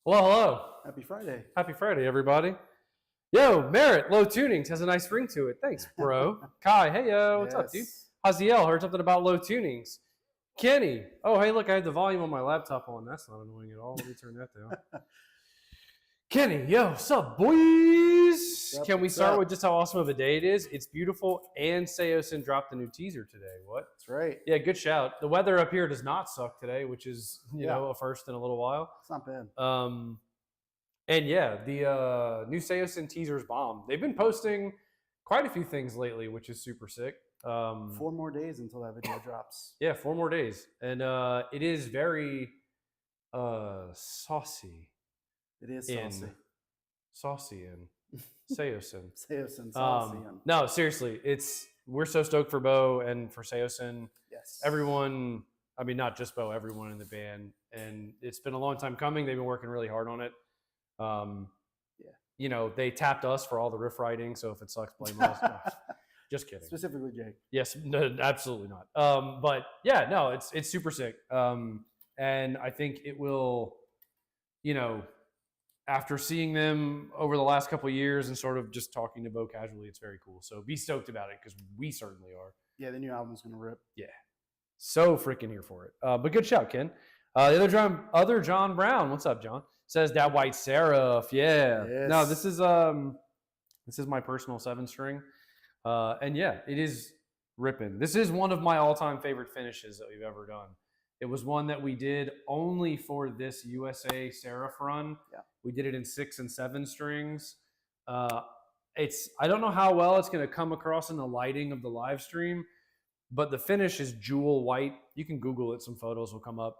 Hello, hello. Happy Friday. Happy Friday, everybody. Yo, Merritt, Low Tunings has a nice ring to it. Thanks, bro. Kai, hey, yo, what's up, dude? Haziel, heard something about Low Tunings. Kenny, oh, hey, look, I had the volume on my laptop on. That's not annoying at all. Let me turn that down. Kenny, yo, what's up, boys? Can we start with just how awesome of a day it is? It's beautiful, and Seosin dropped a new teaser today. What? That's right. Yeah, good shout. The weather up here does not suck today, which is, you know, a first in a little while. It's not bad. And yeah, the new Seosin teaser's bomb. They've been posting quite a few things lately, which is super sick. 4 more days until that video drops. Yeah, 4 more days. And it is very saucy. It is saucy. Saucy in Seosin. Seosin, saucy. No, seriously, we're so stoked for Bo and for Seosin. Yes. Everyone, I mean, not just Bo, everyone in the band. And it's been a long time coming. They've been working really hard on it. Yeah. You know, they tapped us for all the riff writing, so if it sucks, blame us. No, just kidding. Specifically Jake. Yes, no, absolutely not. But yeah, no, it's super sick. And I think it will, you know, after seeing them over the last couple of years and sort of just talking to Bo casually, it's very cool. So be stoked about it because we certainly are. Yeah, the new album's gonna rip. Yeah, so freaking here for it. But good shout, Ken. The other John Brown, what's up, John? Says that white seraph. Yeah. Yes. No, this is my personal 7-string. And yeah, it is ripping. This is one of my all-time favorite finishes that we've ever done. It was one that we did only for this USA Seraph run. Yeah. We did it in 6 and 7 strings. I don't know how well it's going to come across in the lighting of the live stream, but the finish is jewel white. You can Google it. Some photos will come up.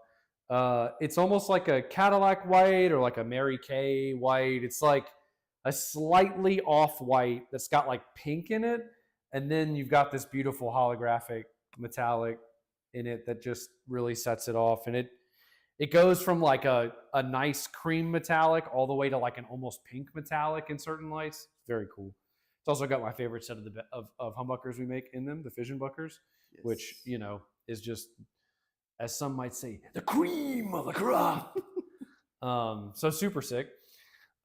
It's almost like a Cadillac white or like a Mary Kay white. It's like a slightly off white that's got like pink in it. And then you've got this beautiful holographic metallic in it that just really sets it off. And it goes from like a nice cream metallic all the way to like an almost pink metallic in certain lights. Very cool. It's also got my favorite set of humbuckers we make in them, the fission buckers, yes. Which, you know, is just, as some might say, the cream of the crop. So super sick.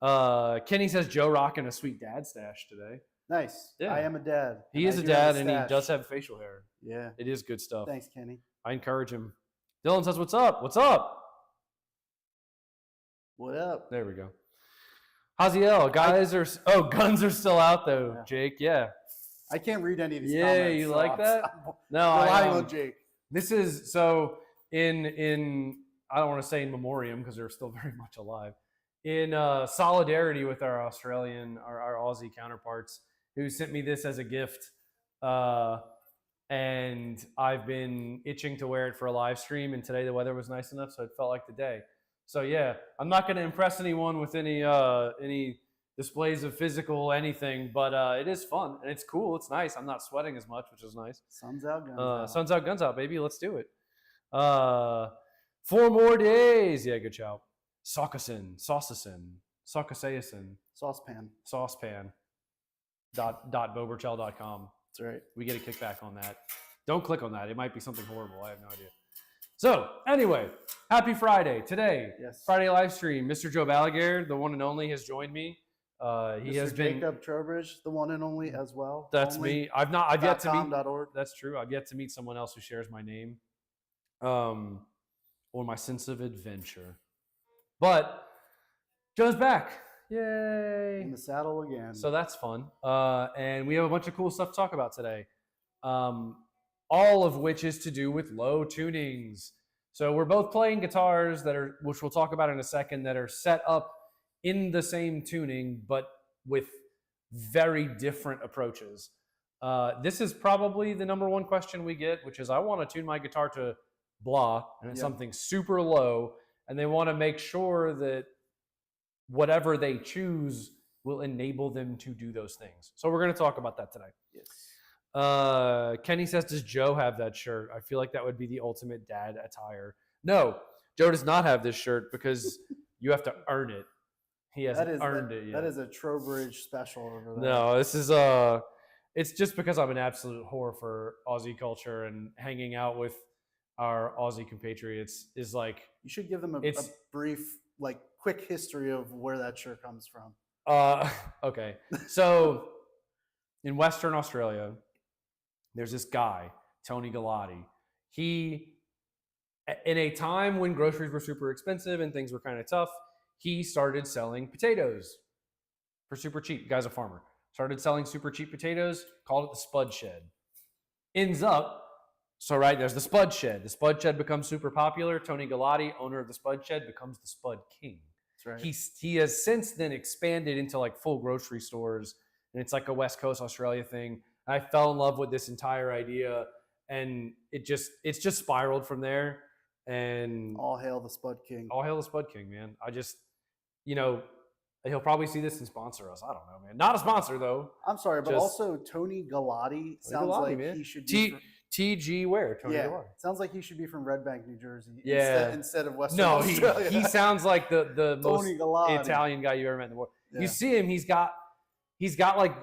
Kenny says Joe rocking a sweet dad stash today. Nice. Yeah. I am a dad. He is a dad, and he does have facial hair. Yeah. It is good stuff. Thanks, Kenny. I encourage him. Dylan says, what's up? What's up? What up? There we go. Haziel, guns are still out though, yeah. Jake. Yeah. I can't read any of these comments. Yeah, you so like that? No, I on Jake. This is so in I don't want to say in memoriam because they're still very much alive. In solidarity with our Australian, our Aussie counterparts who sent me this as a gift. And I've been itching to wear it for a live stream, and today the weather was nice enough, so it felt like the day. So yeah, I'm not going to impress anyone with any displays of physical anything, but it is fun and it's cool. It's nice. I'm not sweating as much, which is nice. Sun's out, guns out. Sun's out, guns out, baby. Let's do it. 4 more days. Yeah, good shout. Saucasin. Saucasayasin. Saucepan. .boberchell.com. That's right. We get a kickback on that. Don't click on that. It might be something horrible. I have no idea. So anyway, happy Friday today. Yes. Friday live stream. Mr. Joe Balaguer, the one and only, has joined me. He has been Jacob Trowbridge, the one and only as well. That's me. I've yet to meet. .org. That's true. I've yet to meet someone else who shares my name, or my sense of adventure. But Joe's back. Yay! In the saddle again. So that's fun. And we have a bunch of cool stuff to talk about today. All of which is to do with low tunings. So we're both playing guitars which we'll talk about in a second, that are set up in the same tuning, but with very different approaches. This is probably the number one question we get, which is, I want to tune my guitar to blah, and it's something super low, and they want to make sure that whatever they choose will enable them to do those things. So we're going to talk about that today. Yes. Kenny says, does Joe have that shirt? I feel like that would be the ultimate dad attire. No, Joe does not have this shirt because you have to earn it. He hasn't earned it yet. That is a Trowbridge special over there. No, this is it's just because I'm an absolute whore for Aussie culture, and hanging out with our Aussie compatriots is like, you should give them a brief like quick history of where that shirt comes from. Okay. So in Western Australia, there's this guy, Tony Galati. He, in a time when groceries were super expensive and things were kind of tough, he started selling potatoes for super cheap. The guy's a farmer. Started selling super cheap potatoes, called it the Spud Shed. Ends up, so right, there's the Spud Shed. The Spud Shed becomes super popular. Tony Galati, owner of the Spud Shed, becomes the Spud King. That's right. He has since then expanded into like full grocery stores, and it's like a West Coast Australia thing. I fell in love with this entire idea, and it's just spiraled from there. And All hail the Spud King. all hail the Spud King, man. I just, you know, he'll probably see this and sponsor us. I don't know, man. Not a sponsor though. I'm sorry, but Just- also Tony Galati sounds Galati, like man. he should be. TG where? Tony Yeah, Galati. sounds like he should be from Red Bank, New Jersey. Yeah. Instead of Western No, Australia. he sounds like the most Tony Galati. Italian guy you ever met in the world. Yeah. You see him, he's got like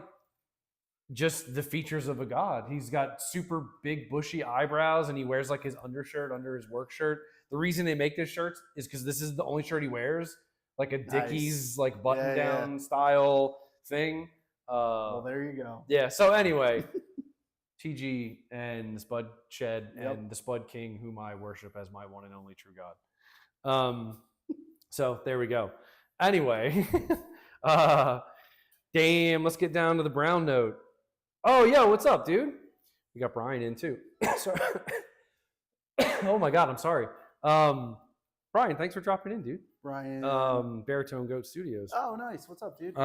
just the features of a god. He's got super big bushy eyebrows, and he wears like his undershirt under his work shirt. The reason they make this shirt is because this is the only shirt he wears, like a Dickies like button down style thing. Well, there you go. Yeah. So anyway, TG and the Spud Shed and the Spud King, whom I worship as my one and only true God. So there we go. Anyway, damn, let's get down to the brown note. Oh, yo, what's up, dude? We got Brian in too. Sorry. Oh my God, I'm sorry. Brian, thanks for dropping in, dude. Brian. Baritone Goat Studios. Oh, nice. What's up, dude?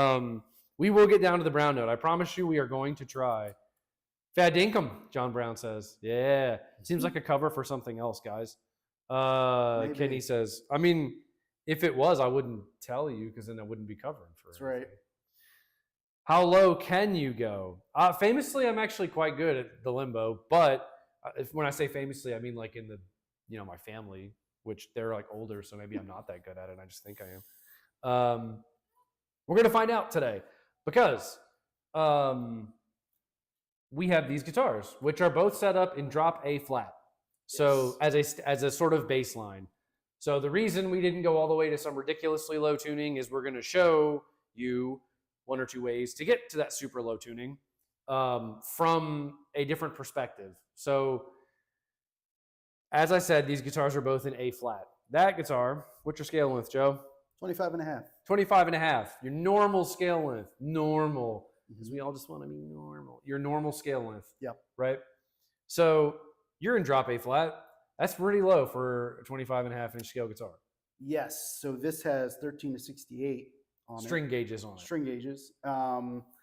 We will get down to the brown note. I promise you we are going to try. Fat Dinkum, John Brown says. Yeah. Seems like a cover for something else, guys. Maybe. Kenny says, I mean, if it was, I wouldn't tell you because then I wouldn't be covering for it. That's right. How low can you go? Famously, I'm actually quite good at the limbo, but when I say famously, I mean like in the, my family, which they're like older, so maybe I'm not that good at it. I just think I am. We're going to find out today because we have these guitars, which are both set up in drop A flat. So as a sort of baseline. So the reason we didn't go all the way to some ridiculously low tuning is we're going to show you one or two ways to get to that super low tuning from a different perspective. So as I said, these guitars are both in A flat. That guitar, what's your scale length, Joe? 25 and a half. 25 and a half. Your normal scale length. Normal. Because we all just want to be normal. Your normal scale length. Yep. Right? So you're in drop A flat. That's pretty low for a 25 and a half inch scale guitar. Yes. So this has 13 to 68 on String gauges on it. String gauges.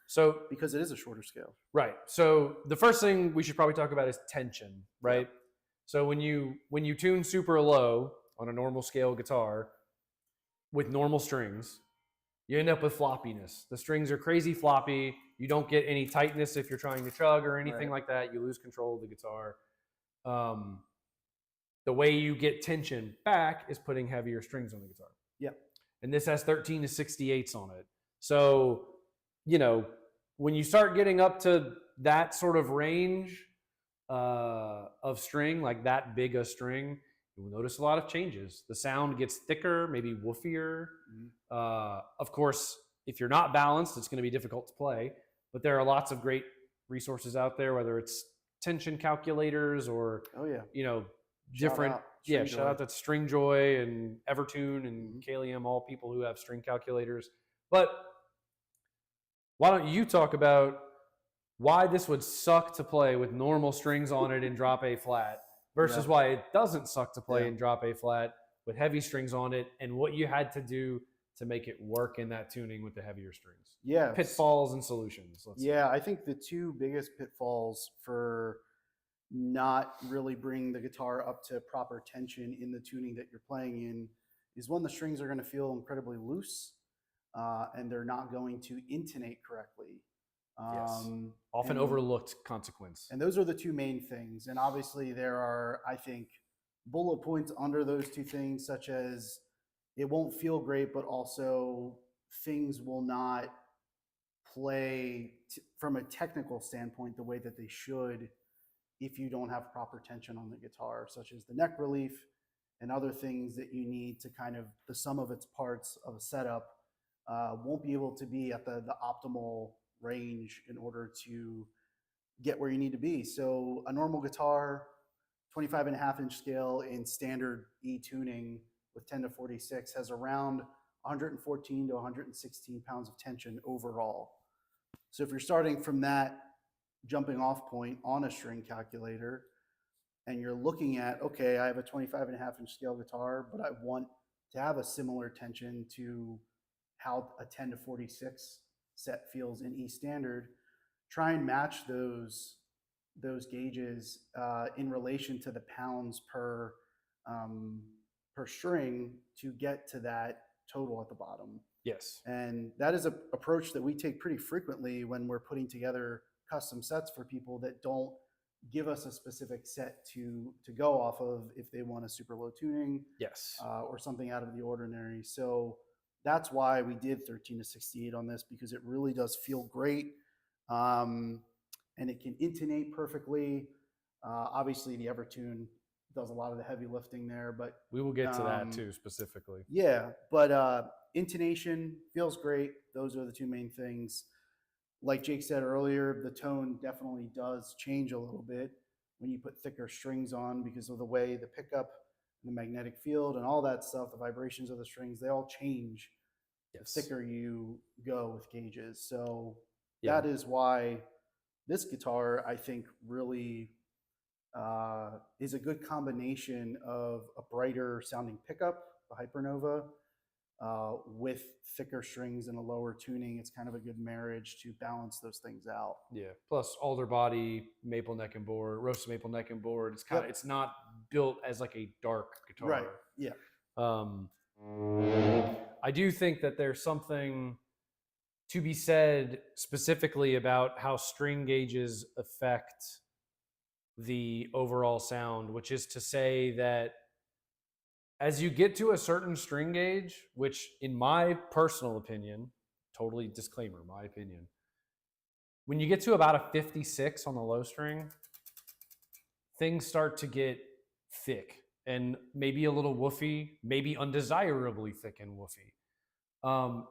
So because it is a shorter scale. Right. So the first thing we should probably talk about is tension, right? Yep. So when you tune super low on a normal scale guitar with normal strings, you end up with floppiness. The strings are crazy floppy. You don't get any tightness if you're trying to chug or anything like that. You lose control of the guitar. The way you get tension back is putting heavier strings on the guitar. Yep. And this has 13 to 68s on it. So, when you start getting up to that sort of range of string, like that big a string, you will notice a lot of changes. The sound gets thicker, maybe woofier. Of course, if you're not balanced, it's going to be difficult to play. But there are lots of great resources out there, whether it's tension calculators or, different. Shout out to Stringjoy and Evertune and Kalium, all people who have string calculators. But why don't you talk about why this would suck to play with normal strings on it in drop A flat versus why it doesn't suck to play in drop A flat with heavy strings on it, and what you had to do to make it work in that tuning with the heavier strings. Yeah. Pitfalls and solutions. I think the two biggest pitfalls for not really bringing the guitar up to proper tension in the tuning that you're playing in is one, the strings are going to feel incredibly loose and they're not going to intonate correctly. Often overlooked consequence. And those are the two main things. And obviously there are, I think, bullet points under those two things, such as it won't feel great, but also things will not play from a technical standpoint the way that they should if you don't have proper tension on the guitar, such as the neck relief and other things that you need to kind of the sum of its parts of a setup won't be able to be at the optimal range in order to get where you need to be. So a normal guitar, 25.5-inch scale in standard E tuning with 10 to 46 has around 114 to 116 pounds of tension overall. So if you're starting from that jumping off point on a string calculator and you're looking at, okay, I have a 25.5-inch scale guitar, but I want to have a similar tension to how a 10 to 46 set feels in E standard, try and match those gauges in relation to the pounds per string to get to that total at the bottom. Yes. And that is an approach that we take pretty frequently when we're putting together custom sets for people that don't give us a specific set to go off of if they want a super low tuning, yes, or something out of the ordinary. So that's why we did 13 to 68 on this, because it really does feel great. And it can intonate perfectly. Obviously, the Evertune does a lot of the heavy lifting there, but we will get to that too specifically. Yeah, but intonation feels great. Those are the two main things. Like Jake said earlier, the tone definitely does change a little bit when you put thicker strings on because of the way the pickup, the magnetic field, and all that stuff, the vibrations of the strings, they all change yes. the thicker you go with gauges. So that is why this guitar, I think, really is a good combination of a brighter sounding pickup, the Hypernova, with thicker strings and a lower tuning. It's kind of a good marriage to balance those things out. Yeah. Plus alder body, maple neck and board, roasted maple neck and board. It's kind of, it's not built as like a dark guitar. Right. Yeah. I do think that there's something to be said specifically about how string gauges affect the overall sound, which is to say that as you get to a certain string gauge, which in my personal opinion, totally disclaimer, my opinion, when you get to about a 56 on the low string, things start to get thick and maybe a little woofy, maybe undesirably thick and woofy.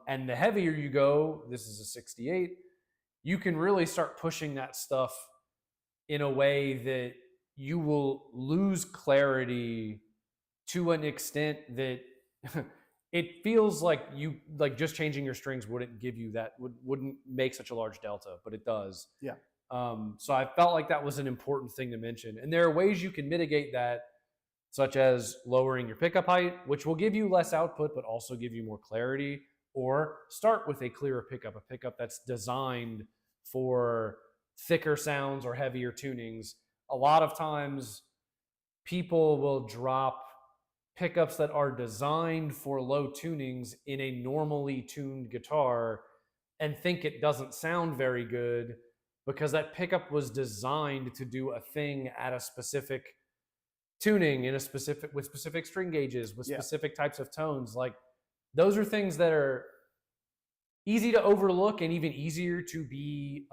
And the heavier you go, this is a 68, you can really start pushing that stuff in a way that you will lose clarity to an extent that it feels like just changing your strings wouldn't give you that, wouldn't make such a large delta, but it does. Yeah. So I felt like that was an important thing to mention. And there are ways you can mitigate that, such as lowering your pickup height, which will give you less output, but also give you more clarity, or start with a clearer pickup, a pickup that's designed for thicker sounds or heavier tunings. A lot of times people will drop pickups that are designed for low tunings in a normally tuned guitar and think it doesn't sound very good because that pickup was designed to do a thing at a specific tuning in a specific, with specific string gauges, with specific types of tones. Like, those are things that are easy to overlook and even easier to be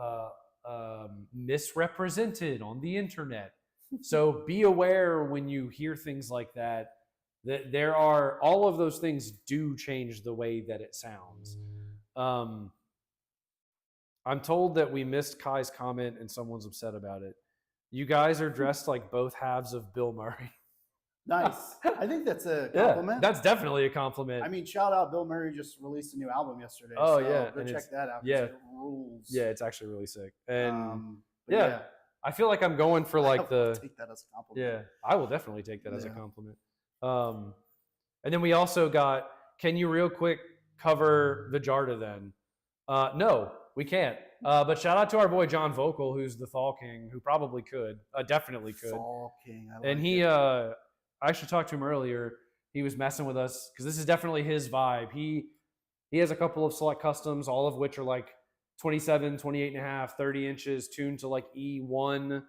misrepresented on the internet. So be aware when you hear things like that, that there are, all of those things do change the way that it sounds. I'm told that we missed Kai's comment and someone's upset about it. You guys are dressed like both halves of Bill Murray. Nice. I think that's a compliment. Yeah, that's definitely a compliment. I mean, shout out, Bill Murray just released a new album yesterday. Oh, so yeah. Go check that out. Yeah. It rules. Yeah, it's actually really sick. And yeah, I feel like I'm going for like I'll take that as a compliment. Yeah, I will definitely take that as a compliment. And then we also got, can you real quick cover Vijarta then? No, we can't. But shout out to our boy John Vocal, who's the Thal King, who probably could, definitely could. Thal King, I like and he, I actually talked to him earlier. He was messing with us because this is definitely his vibe. He has a couple of select customs, all of which are like 27, 28 and a half, 30 inches, tuned to like E1,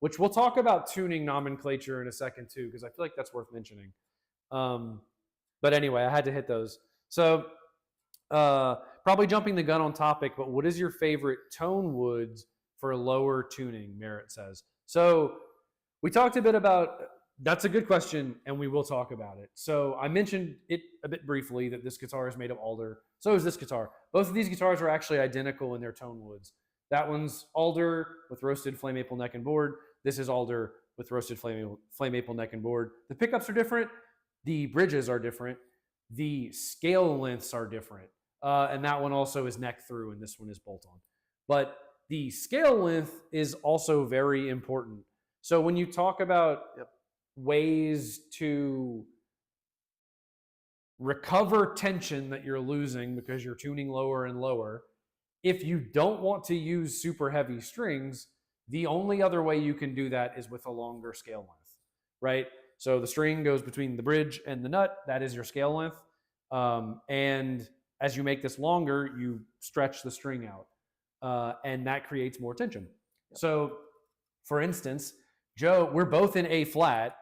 which we'll talk about tuning nomenclature in a second too, because I feel like that's worth mentioning. But anyway, I had to hit those. So probably jumping the gun on topic, but what is your favorite tone woods for lower tuning? Merritt says. So we talked a bit about That's a good question, and we will talk about it. So I mentioned it a bit briefly that this guitar is made of alder. So is this guitar. Both of these guitars are actually identical in their tone woods. That one's alder with roasted flame maple neck and board. This is alder with roasted flame maple neck and board. The pickups are different. The bridges are different. The scale lengths are different. And that one also is neck through, and this one is bolt on. But the scale length is also very important. So when you talk about ways to recover tension that you're losing because you're tuning lower and lower, if you don't want to use super heavy strings, the only other way you can do that is with a longer scale length, right? So the string goes between the bridge and the nut. That is your scale length. And as you make this longer, you stretch the string out, and that creates more tension. So for instance, Joe, we're both in A flat.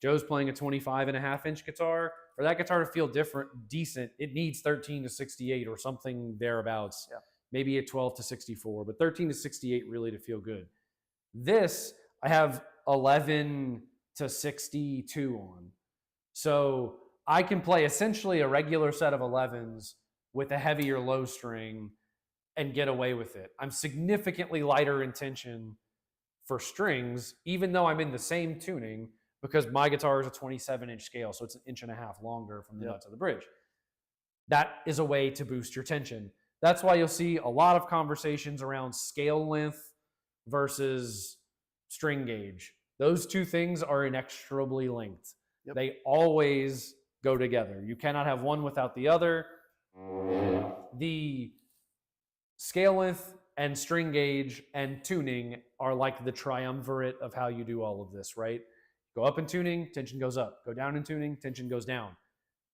Joe's playing a 25.5-inch guitar. For that guitar to feel decent, it needs 13 to 68 or something thereabouts. Yeah. Maybe a 12 to 64, but 13 to 68 really to feel good. This, I have 11 to 62 on. So I can play essentially a regular set of 11s with a heavier low string and get away with it. I'm significantly lighter in tension for strings, even though I'm in the same tuning, because my guitar is a 27-inch scale, so it's 1.5 inches longer from the nut to the bridge. That is a way to boost your tension. That's why you'll see a lot of conversations around scale length versus string gauge. Those two things are inextricably linked. They always go together. You cannot have one without the other. The scale length and string gauge and tuning are like the triumvirate of how you do all of this, right? Go up in tuning, tension goes up. Go down in tuning, tension goes down.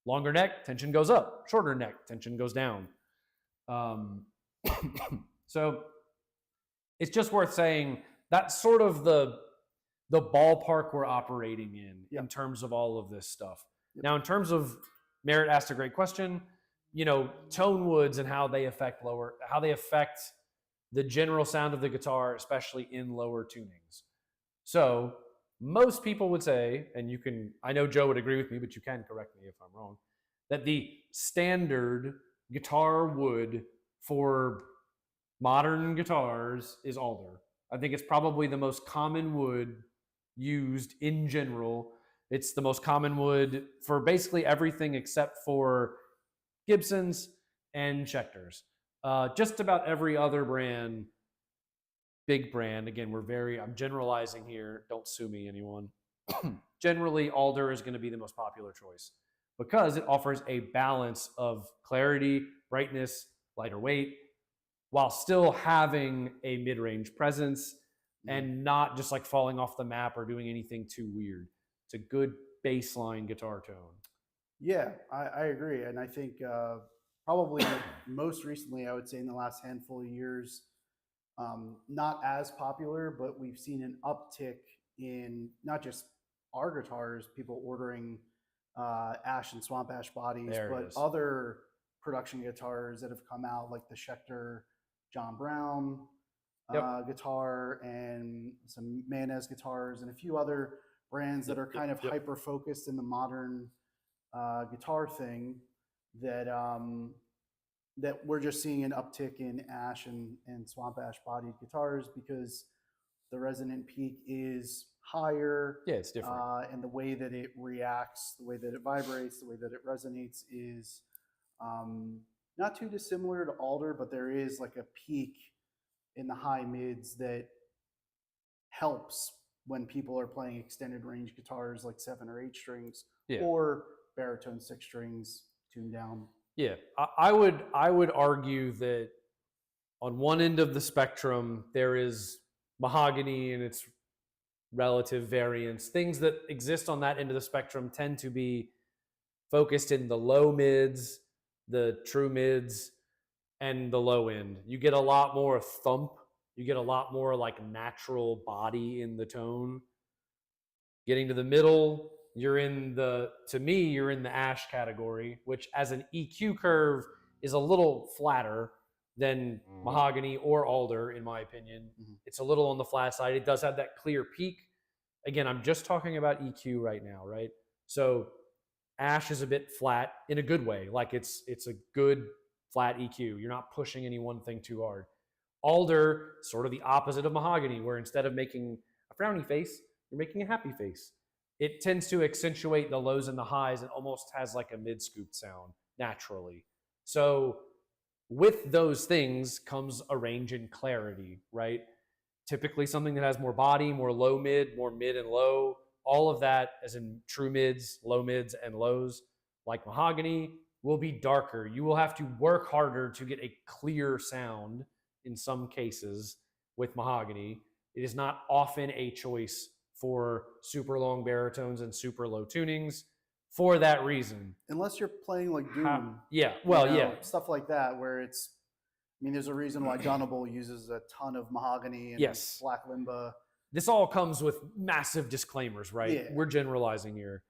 Longer neck, tension goes up. Shorter neck, tension goes down. So it's just worth saying that's sort of the ballpark we're operating in terms of all of this stuff. Now, in terms of, Merritt asked a great question, tone woods and how they affect the general sound of the guitar, especially in lower tunings. So most people would say, and I know Joe would agree with me, but you can correct me if I'm wrong, that the standard guitar wood for modern guitars is alder. I think it's probably the most common wood used in general. It's the most common wood for basically everything except for Gibsons and Schecters. Just about every other brand, big brand, again, I'm generalizing here, don't sue me, anyone. Generally, alder is going to be the most popular choice because it offers a balance of clarity, brightness, lighter weight, while still having a mid-range presence and not just like falling off the map or doing anything too weird. It's a good baseline guitar tone. Yeah, I agree. And I think probably most recently, I would say in the last handful of years, not as popular, but we've seen an uptick in not just our guitars, people ordering ash and swamp ash bodies, but other production guitars that have come out, like the Schecter John Brown guitar and some Manez guitars and a few other brands that are kind of hyper focused in the modern guitar thing that that we're just seeing an uptick in ash and swamp ash bodied guitars because the resonant peak is higher. Yeah, it's different. And the way that it reacts, the way that it vibrates, the way that it resonates is not too dissimilar to alder, but there is like a peak in the high mids that helps when people are playing extended range guitars like 7 or 8 strings or baritone 6 strings tuned down. Yeah, I would argue that on one end of the spectrum there is mahogany and its relative variance. Things that exist on that end of the spectrum tend to be focused in the low mids, the true mids, and the low end. You get a lot more thump. You get a lot more like natural body in the tone. Getting to the middle, you're in the ash category, which as an EQ curve is a little flatter than mahogany or alder, in my opinion. It's a little on the flat side. It does have that clear peak, again, I'm just talking about EQ right now, right? So Ash is a bit flat in a good way. Like it's a good flat EQ. You're not pushing any one thing too hard. Alder, sort of the opposite of Mahogany, where instead of making a frowny face, you're making a happy face. It tends to accentuate the lows and the highs and almost has like a mid-scooped sound naturally. So with those things comes a range in clarity, right? Typically something that has more body, more low mid, more mid and low, all of that as in true mids, and lows, like Mahogany, will be darker. You will have to work harder to get a clear sound in some cases with Mahogany. It is not often a choice for super long baritones and super low tunings for that reason. Unless you're playing like Doom. Yeah, well, yeah. Stuff like that where it's, I mean, there's a reason why Dunnable uses a ton of Mahogany and Yes. Black Limba. This all comes with massive disclaimers, right? Yeah. We're generalizing here.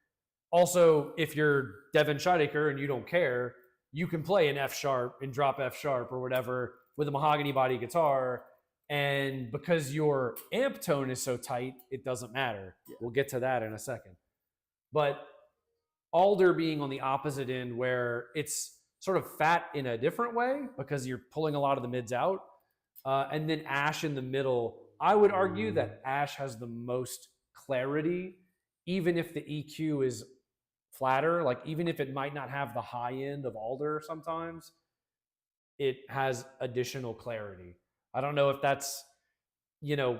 Also, if you're Devin Scheidecker and you don't care, you can play an F sharp and drop F sharp or whatever with a Mahogany body guitar. And because your amp tone is so tight, it doesn't matter. Yeah. We'll get to that in a second. But Alder being on the opposite end where it's sort of fat in a different way because you're pulling a lot of the mids out. And then Ash in the middle, I would argue that Ash has the most clarity, even if the EQ is flatter, like even if it might not have the high end of Alder sometimes, it has additional clarity. I don't know if that's,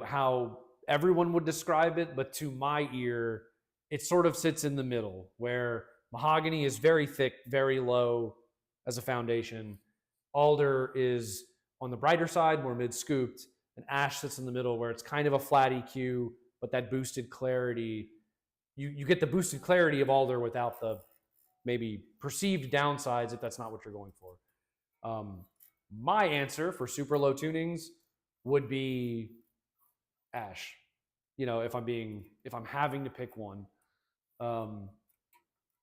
how everyone would describe it, but to my ear, it sort of sits in the middle where Mahogany is very thick, very low as a foundation. Alder is on the brighter side, more mid-scooped, and Ash sits in the middle where it's kind of a flat EQ, but that boosted clarity, you get the boosted clarity of Alder without the maybe perceived downsides if that's not what you're going for. My answer for super low tunings would be Ash. If I'm having to pick one,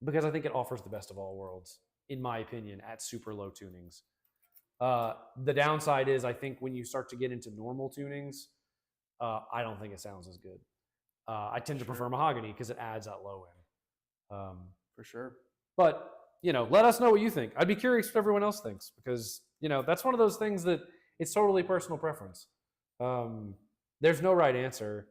because I think it offers the best of all worlds, in my opinion, at super low tunings. The downside is I think when you start to get into normal tunings, I don't think it sounds as good. I tend to prefer Mahogany because it adds that low end. For sure. But, let us know what you think. I'd be curious what everyone else thinks because, that's one of those things that it's totally personal preference. There's no right answer.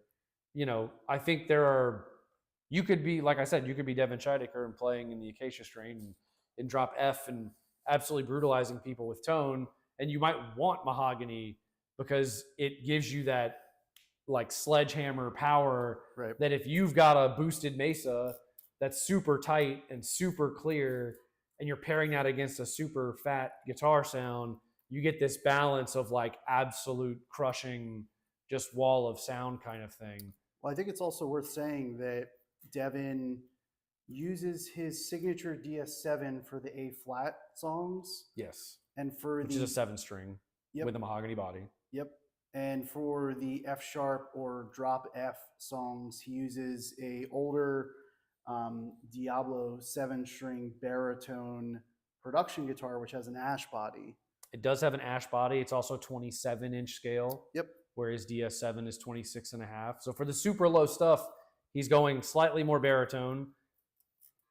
I think you could be, like I said, you could be Devin Scheidecker and playing in the Acacia strain and drop F and absolutely brutalizing people with tone. And you might want Mahogany because it gives you that like sledgehammer power, right, that if you've got a boosted Mesa that's super tight and super clear and you're pairing that against a super fat guitar sound, you get this balance of like absolute crushing just wall of sound kind of thing. Well, I think it's also worth saying that Devin uses his signature DS7 for the A flat songs. Yes. And for which is a 7-string with a Mahogany body. Yep. And for the F sharp or drop F songs, he uses a older Diablo 7-string baritone production guitar, which has an Ash body. It does have an Ash body. It's also 27-inch scale. Yep. Whereas DS7 is 26.5. So for the super low stuff, he's going slightly more baritone,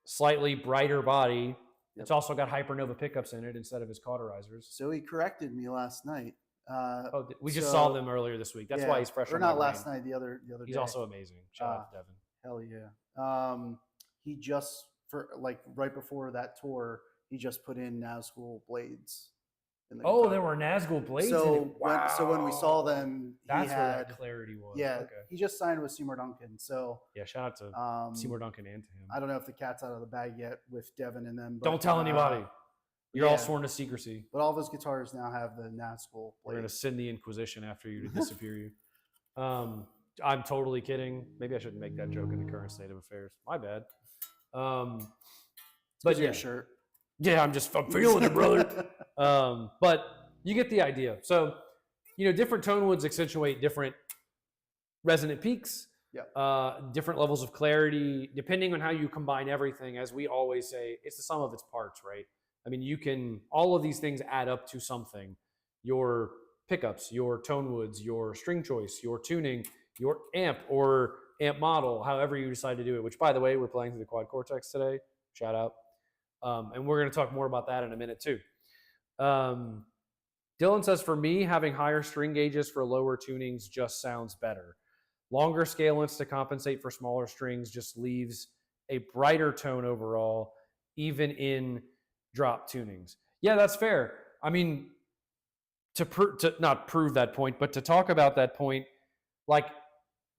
slightly brighter body. Yep. It's also got Hypernova pickups in it instead of his cauterizers. So he corrected me last night. We just saw them earlier this week. That's why he's fresh. Or not last night, the other He's day. also amazing. Shout out to Devin. Hell yeah. He just, for like right before that tour, he just put in Nazgul blades. There were Nazgul blades in it. Wow. So when we saw them, that's where that clarity was. Yeah. Okay. He just signed with Seymour Duncan. So yeah, shout out to Seymour Duncan and to him. I don't know if the cat's out of the bag yet with Devin and them. But, don't tell anybody. You're all sworn to secrecy. But all of his guitars now have the Nazgul blades. We're going to send the Inquisition after you to disappear you. I'm totally kidding. Maybe I shouldn't make that joke in the current state of affairs. My bad. But yeah, shirt. Yeah, I'm feeling it, brother. But you get the idea. So, different tone woods accentuate different resonant peaks. Yeah. Different levels of clarity, depending on how you combine everything. As we always say, it's the sum of its parts, right? I mean, all of these things add up to something. Your pickups, your tone woods, your string choice, your tuning, your amp, or amp model, however you decide to do it, which by the way, we're playing through the Quad Cortex today. Shout out. And we're going to talk more about that in a minute too. Dylan says, for me, having higher string gauges for lower tunings just sounds better. Longer scale lengths to compensate for smaller strings just leaves a brighter tone overall, even in drop tunings. Yeah, that's fair. I mean, to not prove that point, but to talk about that point, like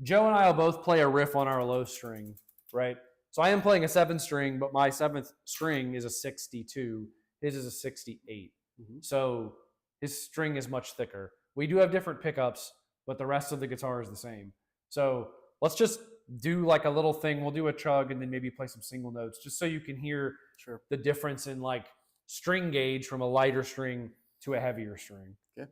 Joe and I will both play a riff on our low string, right? So I am playing a 7-string, but my 7th string is a 62. His is a 68. Mm-hmm. So his string is much thicker. We do have different pickups, but the rest of the guitar is the same. So let's just do like a little thing. We'll do a chug and then maybe play some single notes just so you can hear the difference in like string gauge from a lighter string to a heavier string. Okay.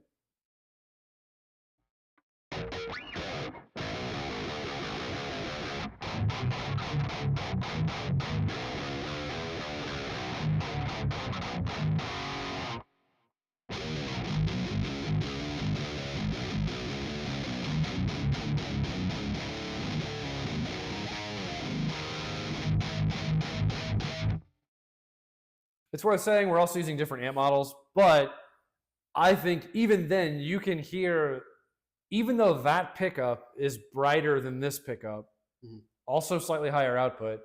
It's worth saying we're also using different amp models, but I think even then you can hear, even though that pickup is brighter than this pickup, also slightly higher output,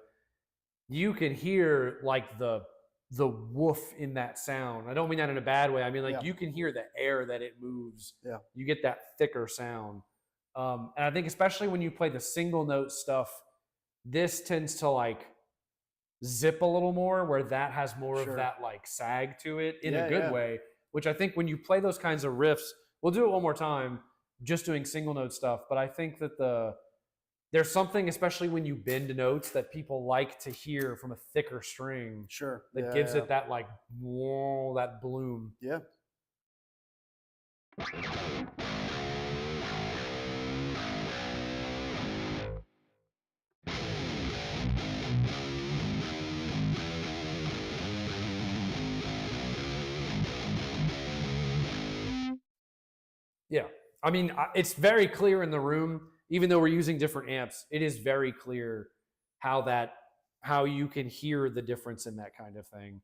you can hear like the woof in that sound. I don't mean that in a bad way. I mean like you can hear the air that it moves. Yeah. You get that thicker sound. And I think especially when you play the single note stuff, this tends to like zip a little more, where that has more of that like sag to it in a good way, which I think when you play those kinds of riffs, we'll do it one more time, just doing single note stuff. But I think that there's something, especially when you bend notes, that people like to hear from a thicker string. That gives it that like, whoa, that bloom. Yeah. Yeah. I mean, it's very clear in the room, even though we're using different amps, it is very clear how you can hear the difference in that kind of thing.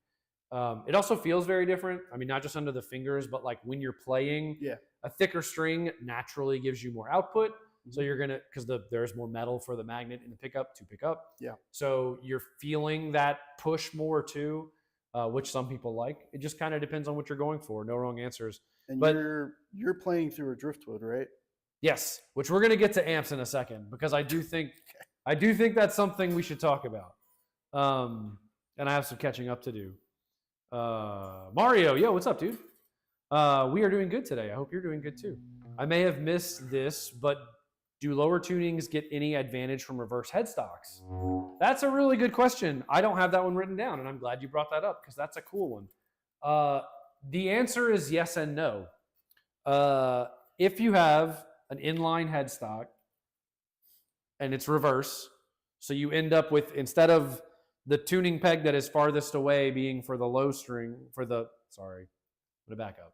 It also feels very different. I mean, not just under the fingers, but like when you're playing, a thicker string naturally gives you more output. So you're gonna, because there's more metal for the magnet in the pickup to pick up. Yeah. So you're feeling that push more too, which some people like. It just kind of depends on what you're going for. No wrong answers. And but you're playing through a driftwood, right? Yes, which we're gonna get to amps in a second, because I do think that's something we should talk about. And I have some catching up to do. Mario, yo, what's up, dude? We are doing good today. I hope you're doing good too. I may have missed this, but do lower tunings get any advantage from reverse headstocks? That's a really good question. I don't have that one written down, and I'm glad you brought that up because that's a cool one. The answer is yes and no. If you have an inline headstock and it's reverse, so you end up with, instead of the tuning peg that is farthest away being for the low string, I'm gonna back up.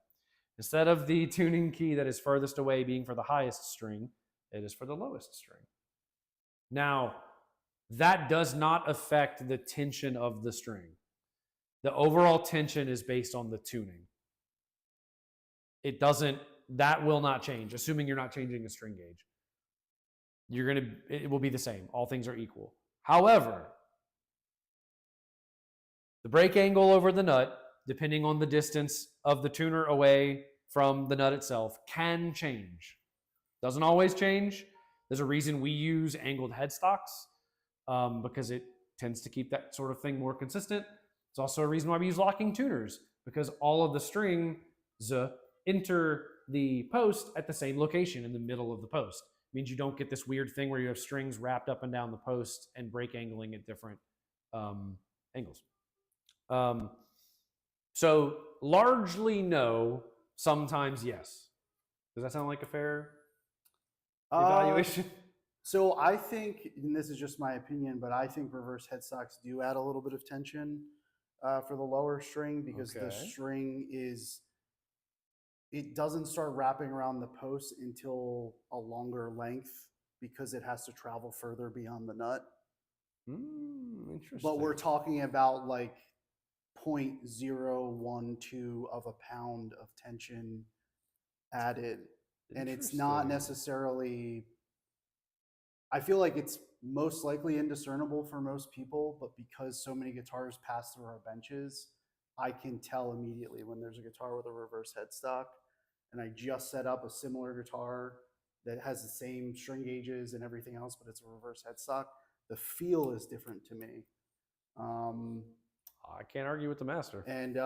Instead of the tuning key that is furthest away being for the highest string, it is for the lowest string. Now, that does not affect the tension of the string. The overall tension is based on the tuning. That will not change, assuming you're not changing the string gauge. It will be the same. All things are equal. However, the break angle over the nut, depending on the distance of the tuner away from the nut itself, can change. Doesn't always change. There's a reason we use angled headstocks, because it tends to keep that sort of thing more consistent. It's also a reason why we use locking tuners, because all of the strings enter the post at the same location in the middle of the post. It means you don't get this weird thing where you have strings wrapped up and down the post and break angling at different angles. So largely no, sometimes yes. Does that sound like a fair evaluation? So I think, and this is just my opinion, but I think reverse headstocks do add a little bit of tension for the lower string, because the string it doesn't start wrapping around the post until a longer length, because it has to travel further beyond the nut. Interesting. But we're talking about like 0.012 of a pound of tension added. And it's not necessarily, I feel like it's most likely indiscernible for most people, but because so many guitars pass through our benches, I can tell immediately when there's a guitar with a reverse headstock. And I just set up a similar guitar that has the same string gauges and everything else, but it's a reverse headstock. The feel is different to me. I can't argue with the master. And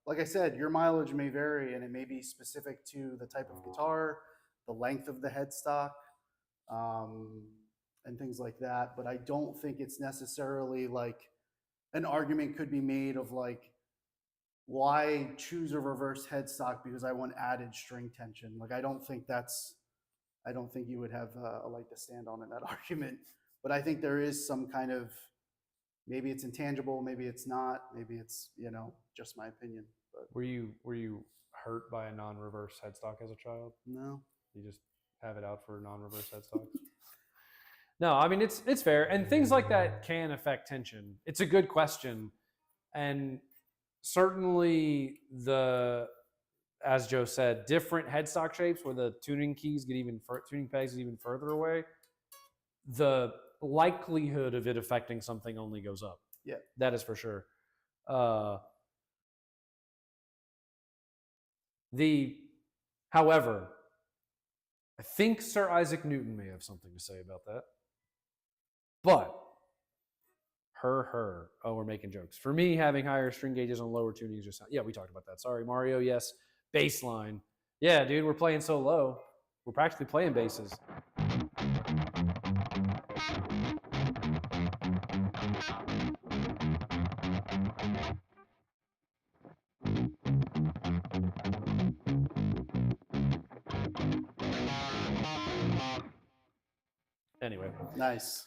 like I said, your mileage may vary, and it may be specific to the type of guitar, the length of the headstock, and things like that. But I don't think it's necessarily like an argument could be made of like, why choose a reverse headstock because I want added string tension. Like I don't think you would have a leg to stand on in that argument. But I think there is some kind of, maybe it's intangible, maybe it's not, maybe it's, just my opinion. But were you hurt by a non-reverse headstock as a child? No. You just have it out for non-reverse headstocks? No, I mean it's fair, and things like that can affect tension. It's a good question, and certainly as Joe said, different headstock shapes where the tuning pegs get even further away, the likelihood of it affecting something only goes up. Yeah, that is for sure. However, I think Sir Isaac Newton may have something to say about that. But oh, we're making jokes. For me, having higher string gauges on lower tunings just we talked about that. Sorry, Mario. Yes, bass line. Yeah, dude, we're playing so low. We're practically playing basses. Anyway, nice.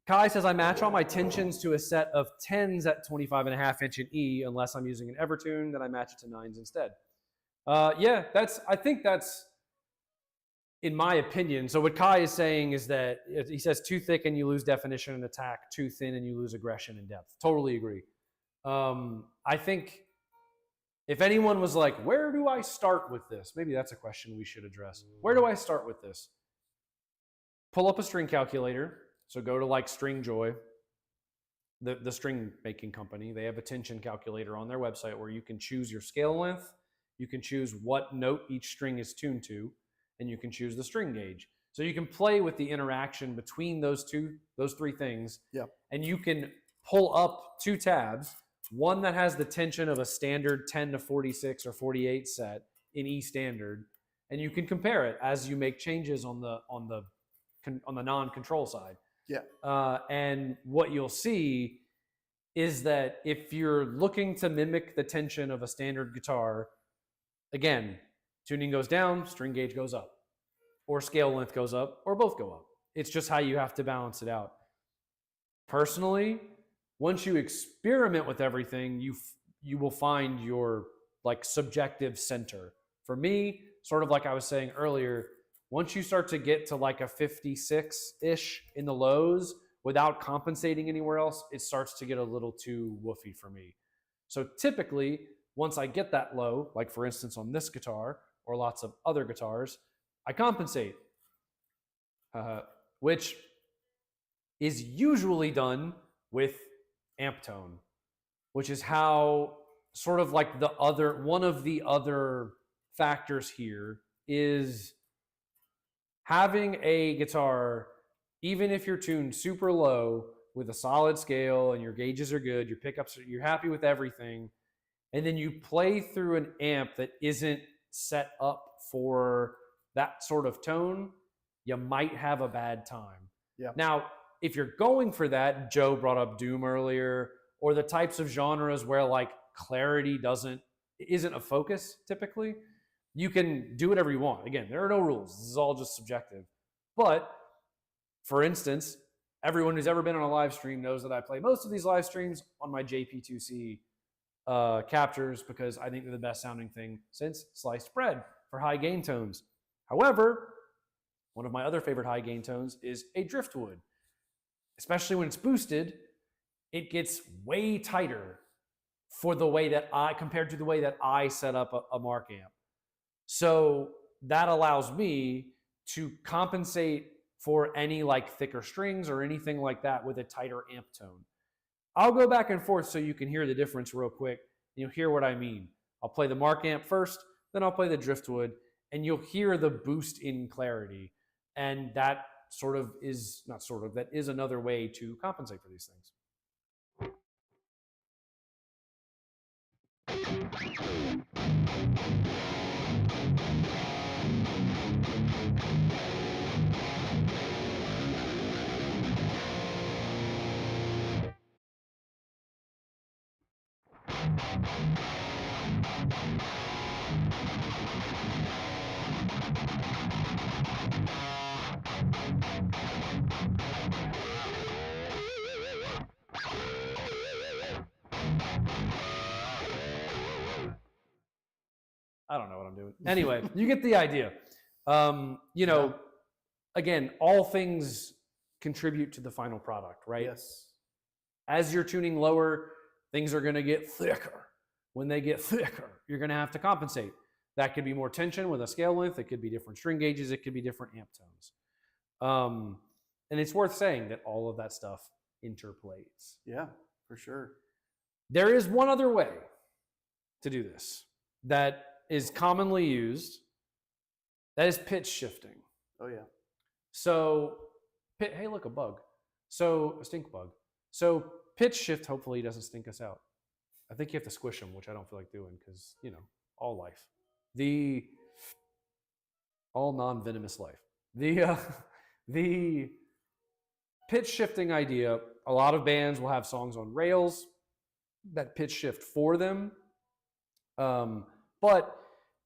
Kai says I match all my tensions to a set of 10s at 25.5 inch in E unless I'm using an Evertune, then I match it to 9s instead. I think that's in my opinion. So what Kai is saying is that he says too thick and you lose definition and attack, too thin and you lose aggression and depth. Totally agree. I think if anyone was like, where do I start with this? Maybe that's a question we should address. Where do I start with this? Pull up a string calculator. So go to like Stringjoy, the string making company. They have a tension calculator on their website where you can choose your scale length, you can choose what note each string is tuned to, and you can choose the string gauge. So you can play with the interaction between those three things. Yep. And you can pull up two tabs, one that has the tension of a standard 10 to 46 or 48 set in E standard, and you can compare it as you make changes on the non-control side. Yeah. And what you'll see is that if you're looking to mimic the tension of a standard guitar, again, tuning goes down, string gauge goes up, or scale length goes up, or both go up. It's just how you have to balance it out. Personally, once you experiment with everything, you will find your like subjective center. For me, sort of like I was saying earlier, once you start to get to like a 56-ish in the lows without compensating anywhere else, it starts to get a little too woofy for me. So typically, once I get that low, like for instance on this guitar or lots of other guitars, I compensate, which is usually done with amp tone, which is how sort of like one of the other factors here is having a guitar, even if you're tuned super low with a solid scale and your gauges are good, your pickups, you're happy with everything, and then you play through an amp that isn't set up for that sort of tone, you might have a bad time. Yeah. Now, if you're going for that, Joe brought up Doom earlier, or the types of genres where like clarity isn't a focus typically, you can do whatever you want. Again, there are no rules. This is all just subjective. But for instance, everyone who's ever been on a live stream knows that I play most of these live streams on my JP2C captures because I think they're the best sounding thing since sliced bread for high gain tones. However, One of my other favorite high gain tones is a driftwood. Especially when it's boosted, it gets way tighter for the way that compared to the way that I set up a Mark amp. So that allows me to compensate for any like thicker strings or anything like that with a tighter amp tone. I'll go back and forth so you can hear the difference real quick. You'll hear what I mean. I'll play the Mark amp first, then I'll play the driftwood, and you'll hear the boost in clarity. And that that is another way to compensate for these things. I don't know what I'm doing. Anyway, you get the idea. Again, all things contribute to the final product, right? Yes. As you're tuning lower, things are going to get thicker. When they get thicker, you're going to have to compensate. That could be more tension with a scale length. It could be different string gauges. It could be different amp tones. And it's worth saying that all of that stuff interplays. Yeah, for sure. There is one other way to do this that is commonly used. That is pitch shifting. Oh, yeah. So, hey, look, a bug. So, a stink bug. So, pitch shift hopefully doesn't stink us out. I think you have to squish them, which I don't feel like doing because, all life. All non-venomous life. The pitch shifting idea, a lot of bands will have songs on rails that pitch shift for them. But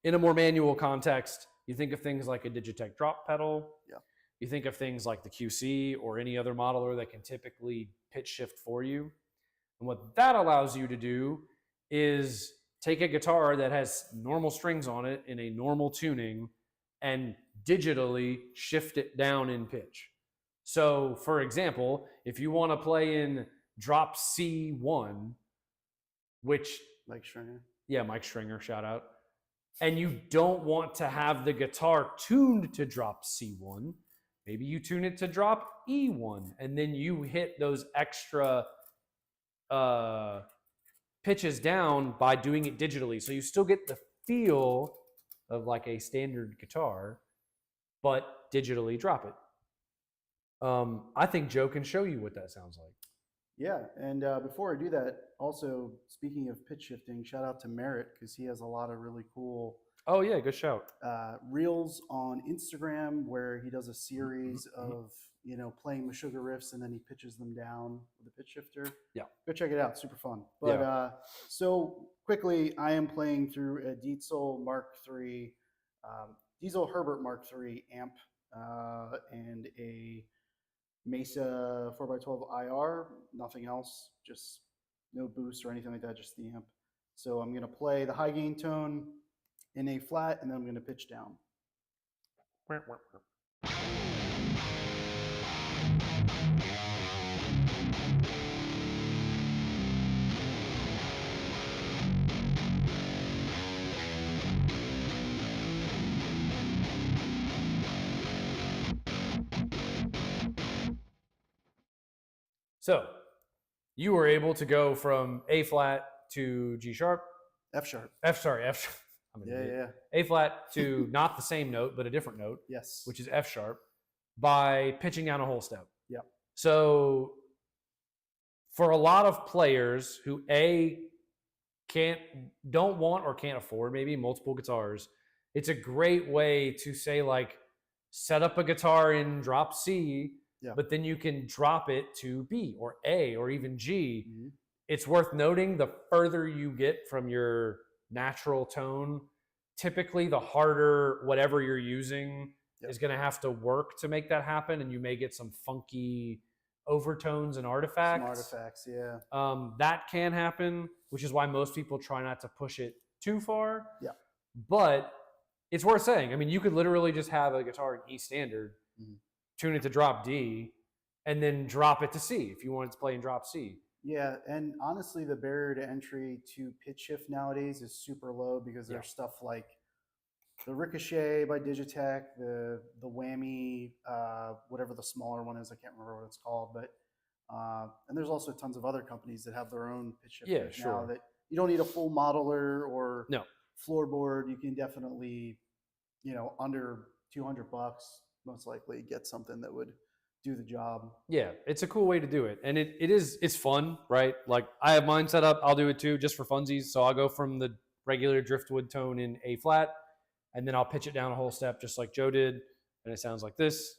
in a more manual context, you think of things like a Digitech drop pedal. Yeah. You think of things like the QC or any other modeler that can typically pitch shift for you. And what that allows you to do is take a guitar that has normal strings on it in a normal tuning and digitally shift it down in pitch. So, for example, if you want to play in drop C1, which... Mike Stringer. Yeah, Mike Stringer, shout out. And you don't want to have the guitar tuned to drop C1, maybe you tune it to drop E1, and then you hit those extra pitches down by doing it digitally. So you still get the feel of like a standard guitar, but digitally drop it. I think Joe can show you what that sounds like. Yeah, and before I do that, also speaking of pitch shifting, shout out to Merritt because he has a lot of really cool. Oh yeah, good shout. Reels on Instagram where he does a series of playing Meshuggah riffs and then he pitches them down with a pitch shifter. Yeah, go check it out, super fun. But so quickly, I am playing through a Diesel Mark III, Diesel Herbert Mark III amp and a Mesa 4x12 IR, nothing else, just no boost or anything like that, just the amp. So I'm going to play the high gain tone in A flat, and then I'm going to pitch down. So you were able to go from A flat to G sharp. F sharp. F sharp. Yeah. A flat to not the same note, but a different note. Yes. Which is F sharp by pitching down a whole step. Yep. So for a lot of players who don't want or can't afford maybe multiple guitars, it's a great way to say like set up a guitar in drop C, but then you can drop it to B or A or even G. Mm-hmm. It's worth noting the further you get from your natural tone, typically the harder whatever you're using is going to have to work to make that happen, and you may get some funky overtones and artifacts. Some artifacts, yeah. That can happen, which is why most people try not to push it too far. Yeah. But it's worth saying. I mean, you could literally just have a guitar in E standard tune it to drop D, and then drop it to C if you wanted to play in drop C. Yeah, and honestly, the barrier to entry to pitch shift nowadays is super low because there's stuff like the Ricochet by Digitech, the Whammy, whatever the smaller one is, I can't remember what it's called, but and there's also tons of other companies that have their own pitch shifters now that you don't need a full modeler or floorboard. You can definitely, under $200, most likely get something that would do the job. Yeah, it's a cool way to do it. And it's fun, right? Like I have mine set up, I'll do it too, just for funsies. So I'll go from the regular driftwood tone in A flat, and then I'll pitch it down a whole step just like Joe did. And it sounds like this.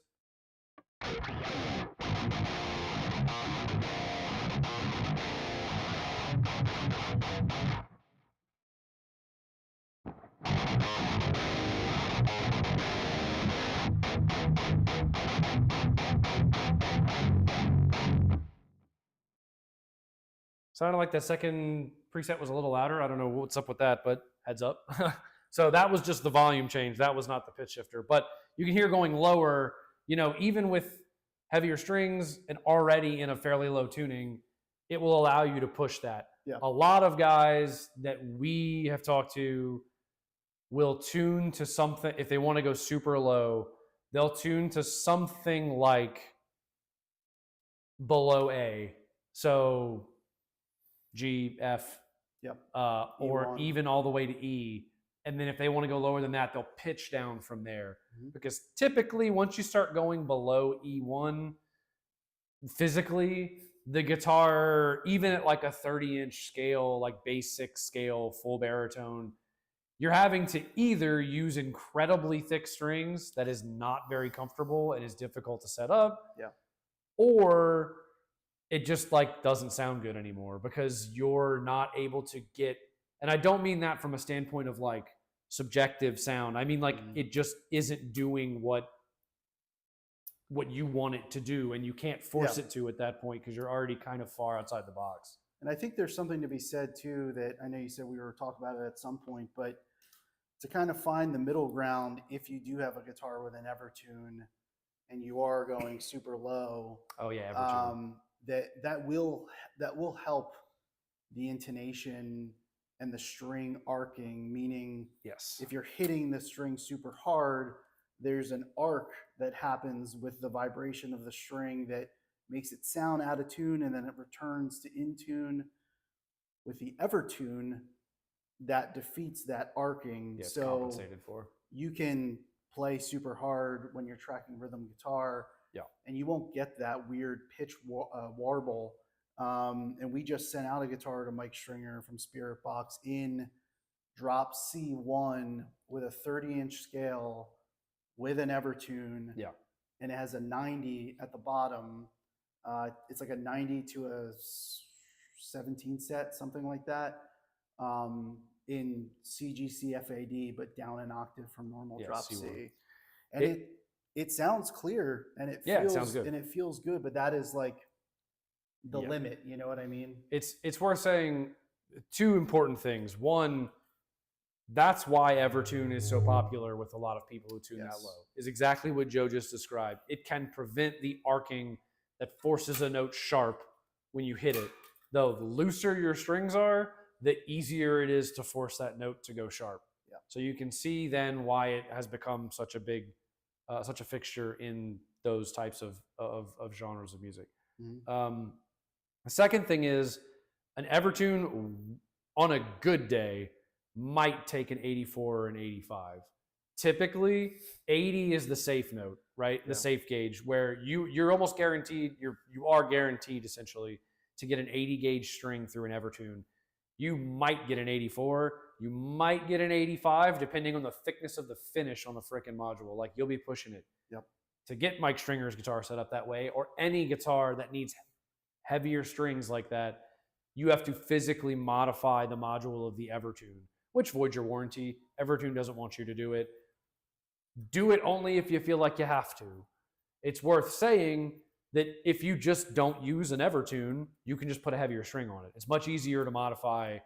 Sounded like that second preset was a little louder. I don't know what's up with that, but heads up. So that was just the volume change. That was not the pitch shifter. But you can hear going lower, even with heavier strings and already in a fairly low tuning, it will allow you to push that. Yeah. A lot of guys that we have talked to will tune to something, if they want to go super low, they'll tune to something like below A. So G, F, or even all the way to E. And then if they want to go lower than that, they'll pitch down from there. Because typically, once you start going below E1, physically, the guitar, even at like a 30-inch scale, like bass 6 scale, full baritone, you're having to either use incredibly thick strings that is not very comfortable and is difficult to set up, or it just like doesn't sound good anymore because you're not able to get, and I don't mean that from a standpoint of like subjective sound. I mean like it just isn't doing what you want it to do, and you can't force it to at that point because you're already kind of far outside the box. And I think there's something to be said too that I know you said we were talking about it at some point, but to kind of find the middle ground, if you do have a guitar with an Evertune and you are going super low, Evertune. that will help the intonation and the string arcing, meaning if you're hitting the string super hard, there's an arc that happens with the vibration of the string that makes it sound out of tune, and then it returns to in tune. With the Evertune, that defeats that arcing. It's compensated for. You can play super hard when you're tracking rhythm guitar, and you won't get that weird pitch warble. And we just sent out a guitar to Mike Stringer from Spirit Box in drop C1 with a 30-inch scale with an Evertune, and it has a 90 at the bottom. It's like a 90 to a 17 set, something like that, in CGC FAD, but down an octave from normal drop C. And it sounds clear, and it feels good. And it feels good, but that is like the limit. You know what I mean? It's worth saying two important things. One, that's why Evertune is so popular with a lot of people who tune that low, is exactly what Joe just described. It can prevent the arcing that forces a note sharp when you hit it. Though the looser your strings are, the easier it is to force that note to go sharp. So you can see then why it has become such a big, such a fixture in those types of genres of music. The second thing is an Evertune on a good day might take an 84 or an 85. Typically, 80 is the safe note, right? The safe gauge, where you're almost guaranteed, you are guaranteed essentially to get an 80 gauge string through an Evertune. You might get an 84, you might get an 85, depending on the thickness of the finish on the frickin' module. Like, you'll be pushing it. To get Mike Stringer's guitar set up that way, or any guitar that needs heavier strings like that, you have to physically modify the module of the Evertune, which voids your warranty. Evertune doesn't want you to do it. Do it only if you feel like you have to. It's worth saying that if you just don't use an Evertune, you can just put a heavier string on it. It's much easier to modify.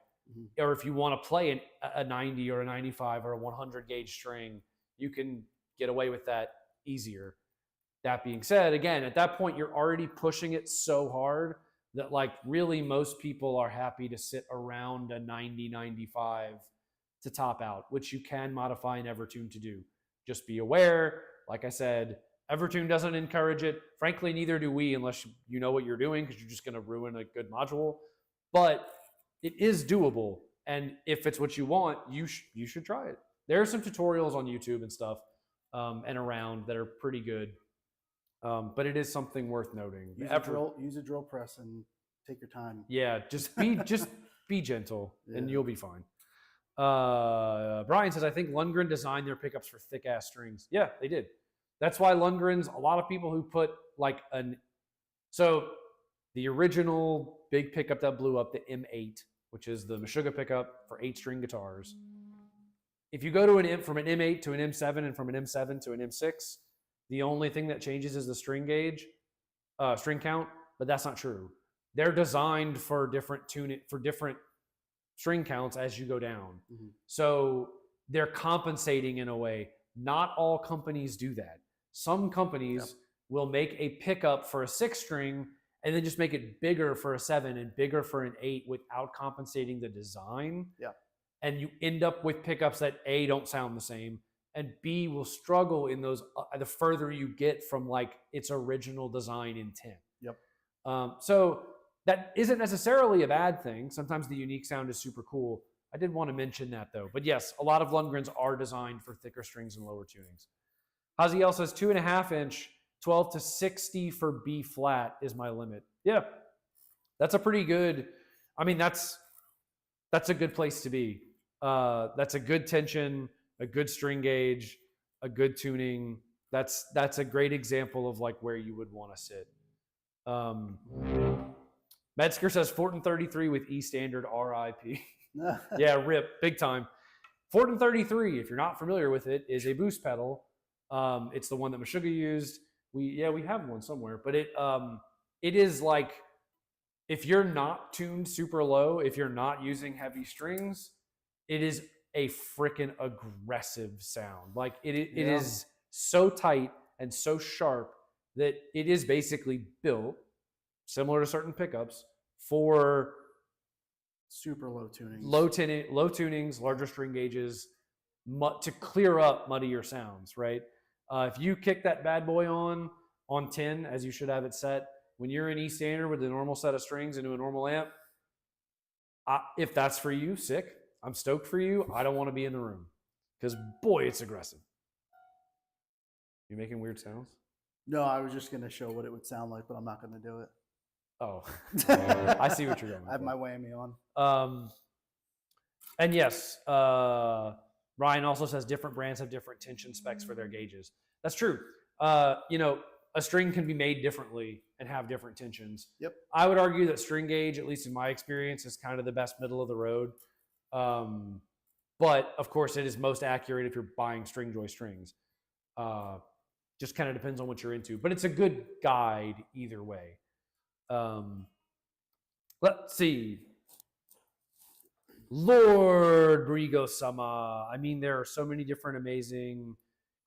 Or if you want to play a 90 or a 95 or a 100 gauge string, you can get away with that easier. That being said, again, at that point, you're already pushing it so hard that like really most people are happy to sit around a 90, 95 to top out, which you can modify in Evertune to do. Just be aware, like I said, Evertune doesn't encourage it. Frankly, neither do we unless you know what you're doing, because you're just going to ruin a good module. But it is doable. And if it's what you want, you should try it. There are some tutorials on YouTube and stuff and around that are pretty good. But it is something worth noting. Use a drill press and take your time. Yeah, just be gentle and you'll be fine. Brian says, I think Lundgren designed their pickups for thick ass strings. Yeah, they did. That's why Lundgren's, a lot of people who put like so the original big pickup that blew up, the M8, which is the Meshuggah pickup for 8-string guitars. If you go to from an M8 to an M7 and from an M7 to an M6, the only thing that changes is the string gauge, string count, but that's not true. They're designed for different different string counts as you go down. Mm-hmm. So they're compensating in a way. Not all companies do that. Some companies will make a pickup for a 6-string and then just make it bigger for a 7 and bigger for an 8 without compensating the design. Yeah. And you end up with pickups that A, don't sound the same, and B, will struggle in those the further you get from like its original design intent. Yep. So that isn't necessarily a bad thing. Sometimes the unique sound is super cool. I did want to mention that though. But yes, a lot of Lundgrens are designed for thicker strings and lower tunings. Haziel says 2.5-inch, 12 to 60 for B flat is my limit. Yeah, that's a pretty good, I mean, that's a good place to be. That's a good tension, a good string gauge, a good tuning. That's a great example of like where you would want to sit. Metzger says Fortin 33 with E standard RIP. Yeah, rip, big time. Fortin 33, if you're not familiar with it, is a boost pedal. It's the one that Meshuggah used. We have one somewhere, but it is like, if you're not tuned super low, if you're not using heavy strings, it is a freaking aggressive sound. Like it is so tight and so sharp that it is basically built, similar to certain pickups, for super low tunings, low tunings, larger string gauges, to clear up muddier sounds, right? If you kick that bad boy on 10, as you should have it set, when you're in E standard with a normal set of strings into a normal amp, if that's for you, sick. I'm stoked for you. I don't want to be in the room because boy, it's aggressive. You making weird sounds? No, I was just going to show what it would sound like, but I'm not going to do it. Oh, I see what you're going. I have my whammy on. And yes, Ryan also says different brands have different tension specs for their gauges. That's true. A string can be made differently and have different tensions. Yep. I would argue that string gauge, at least in my experience, is kind of the best middle of the road. But of course, it is most accurate if you're buying Stringjoy strings. Just kind of depends on what you're into, but it's a good guide either way. Let's see. Lord Brigo Sama. I mean, there are so many different amazing,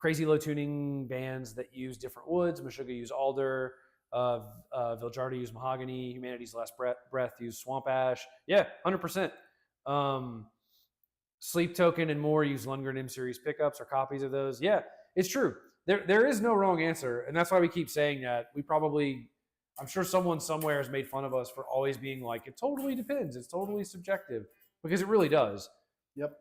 crazy low tuning bands that use different woods. Meshuggah use alder. Viljardi use mahogany. Humanity's Last Breath use swamp ash. Yeah, 100%. Sleep Token and more use Lundgren M series pickups or copies of those. Yeah, it's true. There is no wrong answer, and that's why we keep saying that. I'm sure someone somewhere has made fun of us for always being like, it totally depends. It's totally subjective, because it really does. Yep.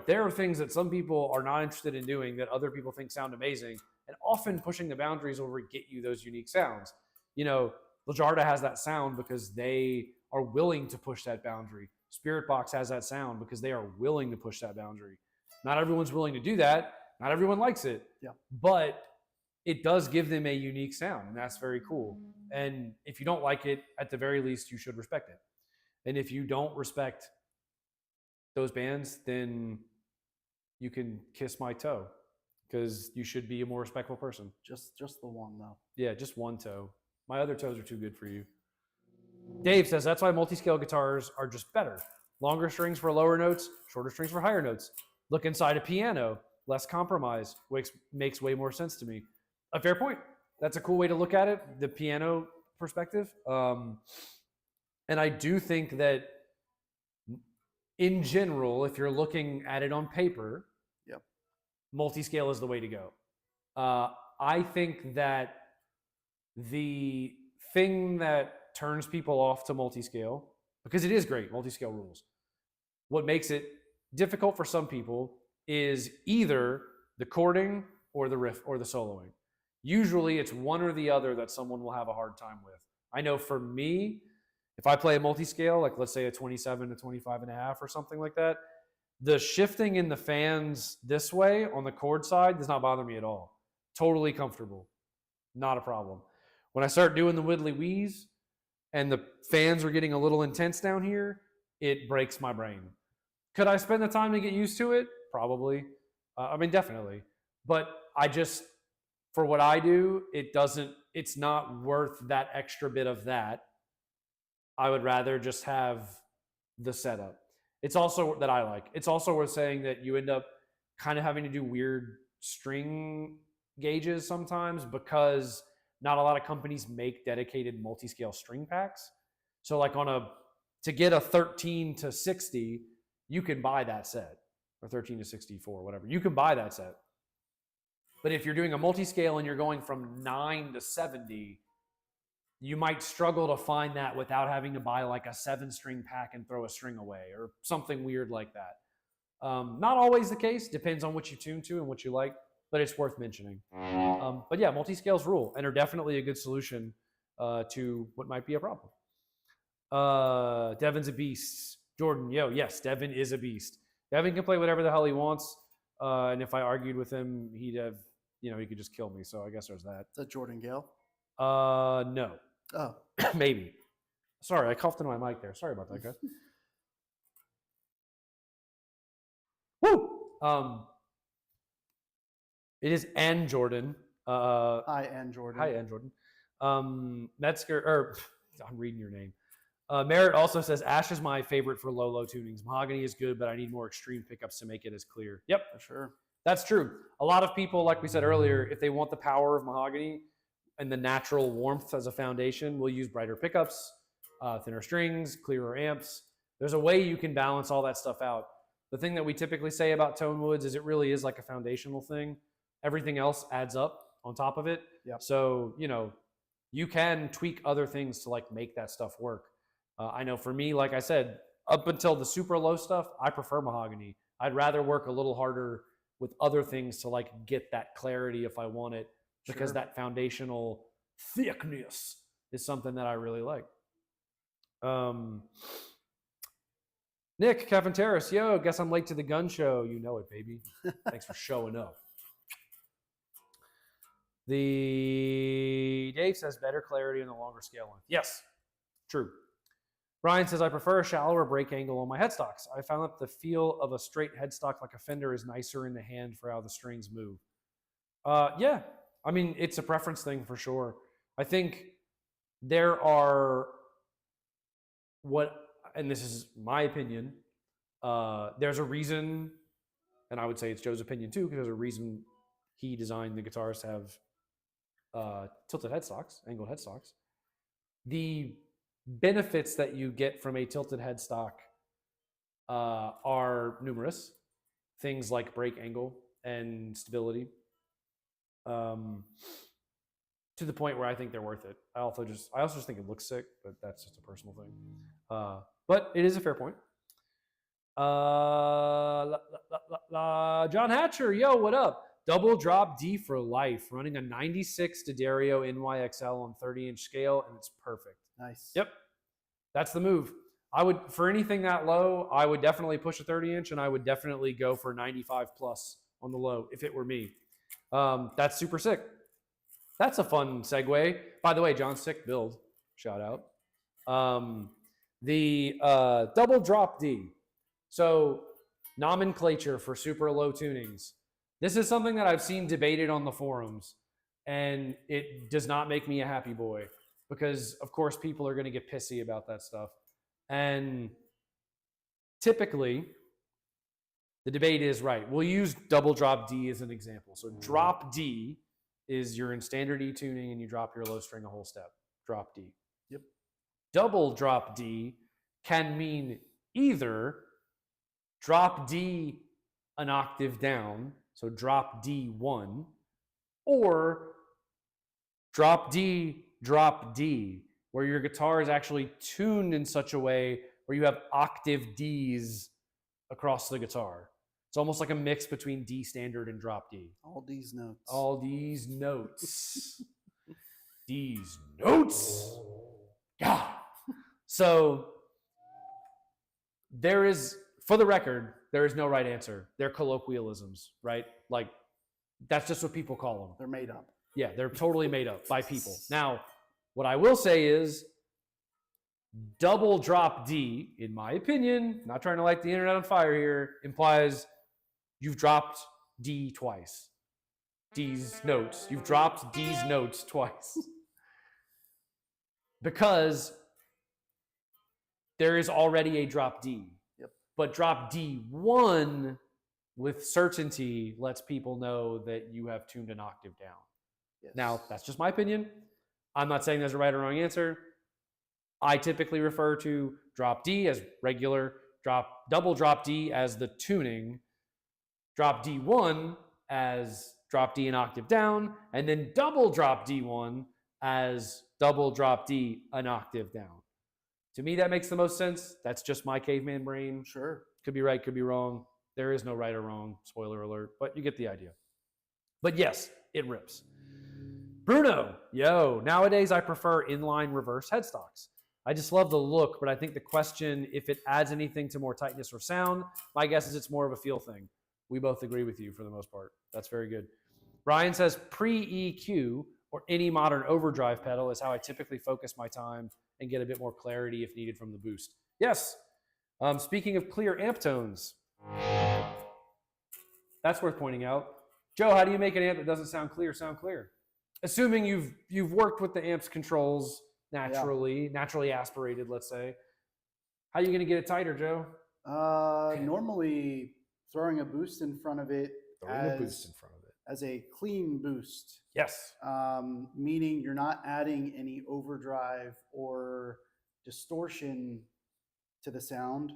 There are things that some people are not interested in doing that other people think sound amazing, and often pushing the boundaries will get you those unique sounds. Lajarda has that sound because they are willing to push that boundary. Spirit Box has that sound because they are willing to push that boundary. Not everyone's willing to do that. Not everyone likes it. Yeah. But it does give them a unique sound, and that's very cool. And if you don't like it, at the very least, you should respect it. And if you don't respect those bands, then you can kiss my toe, because you should be a more respectful person. Just the one, though. Yeah, just one toe. My other toes are too good for you. Dave says that's why multi-scale guitars are just better. Longer strings for lower notes, shorter strings for higher notes. Look inside a piano, less compromise, makes way more sense to me. A fair point. That's a cool way to look at it, the piano perspective. And I do think that in general, if you're looking at it on paper, Yep. multi-scale is the way to go. I think that the thing that turns people off to multi-scale, because it is great, multi-scale rules, what makes it difficult for some people is either the chording or the riff or the soloing. Usually it's one or the other that someone will have a hard time with. I know for me, if I play a multi-scale, like let's say a 27 to 25 and a half or something like that, the shifting in the fans this way on the chord side does not bother me at all. Totally comfortable. Not a problem. When I start doing the widdly wheeze and the fans are getting a little intense down here, it breaks my brain. Could I spend the time to get used to it? Probably. I mean, definitely. But I just, for what I do, it's not worth that extra bit of that. I would rather just have the setup. It's also that I like. It's also worth saying that you end up kind of having to do weird string gauges sometimes because not a lot of companies make dedicated multi-scale string packs. So like to get a 13 to 60, you can buy that set, or 13 to 64, whatever. You can buy that set. But if you're doing a multi-scale and you're going from 9 to 70, you might struggle to find that without having to buy like a 7-string pack and throw a string away or something weird like that. Not always the case. Depends on what you tune to and what you like, but it's worth mentioning. But yeah, multi-scales rule and are definitely a good solution to what might be a problem. Devin's a beast. Jordan, yes, Devin is a beast. Devin can play whatever the hell he wants. And if I argued with him, he'd have, he could just kill me. So I guess there's that. Is that Jordan Gale? No. Oh. Maybe. Sorry, I coughed into my mic there. Sorry about that, guys. Woo! It is Ann Jordan. Hi, Ann Jordan. Hi, Ann Jordan. Metzger, I'm reading your name. Merritt also says, Ash is my favorite for low tunings. Mahogany is good, but I need more extreme pickups to make it as clear. Yep. For sure. That's true. A lot of people, like we said earlier, if they want the power of mahogany and the natural warmth as a foundation, will use brighter pickups, thinner strings, clearer amps. There's a way you can balance all that stuff out. The thing that we typically say about tone woods is it really is like a foundational thing. Everything else adds up on top of it. Yep. So, you can tweak other things to like make that stuff work. I know for me, like I said, up until the super low stuff, I prefer mahogany. I'd rather work a little harder with other things to like get that clarity if I want it, because Sure. that foundational thickness is something that I really like. Nick Cavanteris, guess I'm late to the gun show. You know it, baby. Thanks for showing up. The Dave says better clarity on the longer scale length. Yes, true. Brian says, I prefer a shallower break angle on my headstocks. I found that the feel of a straight headstock like a Fender is nicer in the hand for how the strings move. Yeah, I mean, it's a preference thing for sure. I think there are and this is my opinion, there's a reason, and I would say it's Joe's opinion too, because there's a reason he designed the guitars to have tilted headstocks, angled headstocks. The benefits that you get from a tilted headstock are numerous. Things like break angle and stability, to the point where I think they're worth it. I also just think it looks sick, but that's just a personal thing. But it is a fair point. John Hatcher, what up? Double drop D for life, running a 96 D'Addario NYXL on 30-inch scale, and it's perfect. Nice. Yep. That's the move. I would, for anything that low, I would definitely push a 30-inch, and I would definitely go for 95 plus on the low if it were me. That's super sick. That's a fun segue. By the way, John, sick build. Shout out. The double drop D. So nomenclature for super low tunings. This is something that I've seen debated on the forums, and it does not make me a happy boy because, of course, people are going to get pissy about that stuff. And typically, the debate is right. We'll use double drop D as an example. So drop D is you're in standard E tuning and you drop your low string a whole step. Drop D. Yep. Double drop D can mean either drop D an octave down, so drop D1, or drop D, where your guitar is actually tuned in such a way where you have octave Ds across the guitar. It's almost like a mix between D standard and drop D. All these notes. All these notes. These notes. Yeah. So there is, for the record, there is no right answer. They're colloquialisms, right? Like, that's just what people call them. They're made up. Yeah, they're totally made up by people. Now, what I will say is double drop D, in my opinion, not trying to light the internet on fire here, implies you've dropped D twice. D's notes. You've dropped D's notes twice. Because there is already a drop D. Yep. But drop D1 with certainty lets people know that you have tuned an octave down. Yes. Now, that's just my opinion. I'm not saying there's a right or wrong answer. I typically refer to drop D as regular, double drop D as the tuning, drop D1 as drop D an octave down, and then double drop D1 as double drop D an octave down. To me, that makes the most sense. That's just my caveman brain. Sure. Could be right, could be wrong. There is no right or wrong, spoiler alert, but you get the idea. But yes, it rips. Bruno, yo, nowadays I prefer inline reverse headstocks. I just love the look, but I think the question, if it adds anything to more tightness or sound, my guess is it's more of a feel thing. We both agree with you for the most part. That's very good. Ryan says pre-EQ or any modern overdrive pedal is how I typically focus my time and get a bit more clarity if needed from the boost. Yes. Speaking of clear amp tones, that's worth pointing out. Joe, how do you make an amp that doesn't sound clear sound clear? Assuming you've worked with the amp's controls naturally aspirated, let's say. How are you going to get it tighter, Joe? Normally throwing a boost in front of it as a clean boost. Yes. Meaning you're not adding any overdrive or distortion to the sound.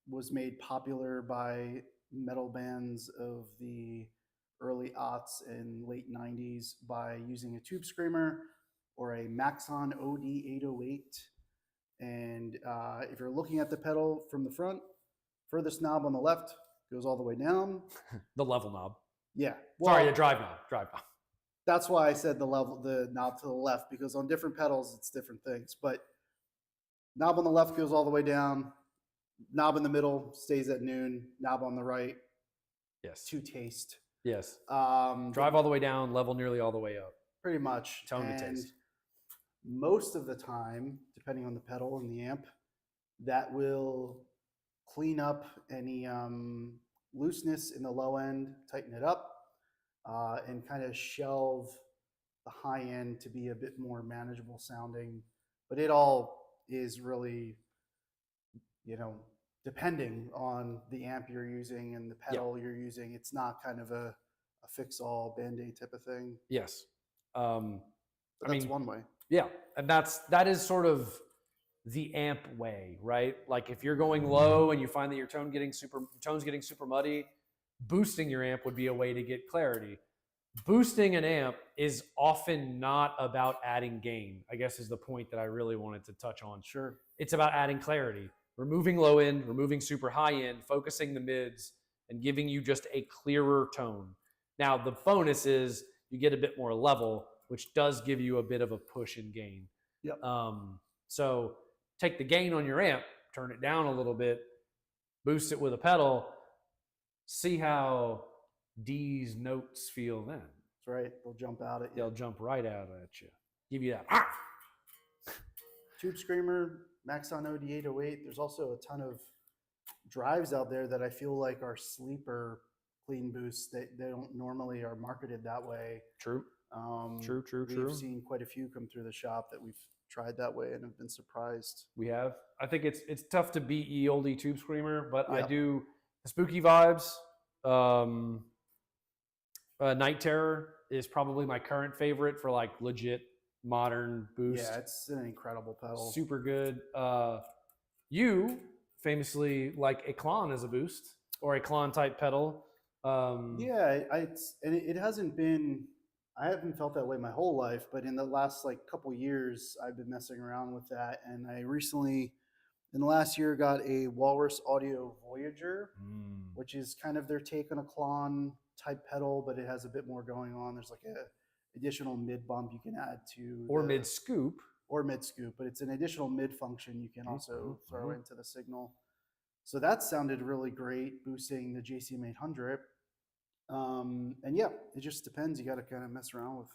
Was made popular by metal bands of the early aughts and late 90s by using a tube screamer or a Maxon OD808. And if you're looking at the pedal from the front, furthest knob on the left goes all the way down. The level knob. Yeah. Well, sorry, the drive knob. That's why I said the knob to the left, because on different pedals, it's different things. But knob on the left goes all the way down. Knob in the middle stays at noon. Knob on the right, yes, to taste. Yes. Drive all the way down, level nearly all the way up. Pretty much. Tone to taste. Most of the time, depending on the pedal and the amp, that will clean up any looseness in the low end, tighten it up, and kind of shelve the high end to be a bit more manageable sounding. But it all is really, depending on the amp you're using and the pedal you're using. It's not kind of a fix-all Band-Aid type of thing. Yes. But that's one way. Yeah, and that is sort of the amp way, right? Like if you're going low and you find that your tone's getting super muddy, boosting your amp would be a way to get clarity. Boosting an amp is often not about adding gain, I guess is the point that I really wanted to touch on. Sure. It's about adding clarity, removing low end, removing super high end, focusing the mids, and giving you just a clearer tone. Now, the bonus is you get a bit more level, which does give you a bit of a push in gain. Yep. So take the gain on your amp, turn it down a little bit, boost it with a pedal, see how D's notes feel then. That's right. They'll jump out at you. They'll jump right out at you. Give you that. Tube Screamer, Maxon OD808. There's also a ton of drives out there that I feel like are sleeper clean boosts. They don't normally are marketed that way. True. True. We've seen quite a few come through the shop that we've tried that way and have been surprised. We have. I think it's tough to beat ye olde Tube Screamer, but I do the spooky vibes. Night Terror is probably my current favorite for like legit modern boost. Yeah, it's an incredible pedal. Super good. You famously like a Klon as a boost or a Klon type pedal. Yeah, it hasn't been. I haven't felt that way my whole life, but in the last like couple years, I've been messing around with that, and I recently, in the last year, got a Walrus Audio Voyager, which is kind of their take on a Klon type pedal, but it has a bit more going on. There's like a additional mid bump you can add to or mid scoop. Or mid scoop, but it's an additional mid function you can also throw into the signal. So that sounded really great, boosting the JCM 800. And yeah, it just depends. You got to kind of mess around with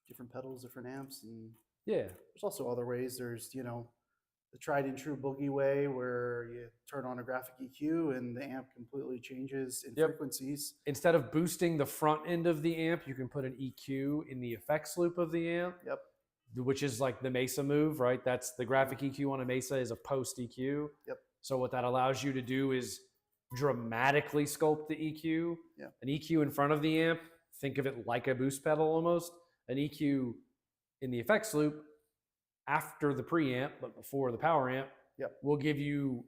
different pedals, different amps, and Yeah, there's also other ways. There's the tried and true boogie way where you turn on a graphic EQ and the amp completely changes in frequencies. Instead of boosting the front end of the amp, you can put an EQ in the effects loop of the amp. Yep. Which is like the Mesa move, right? That's the graphic EQ on a Mesa is a post EQ. Yep. So what that allows you to do is dramatically sculpt the EQ. Yeah. An EQ in front of the amp, think of it like a boost pedal almost. An EQ in the effects loop after the preamp, but before the power amp, will give you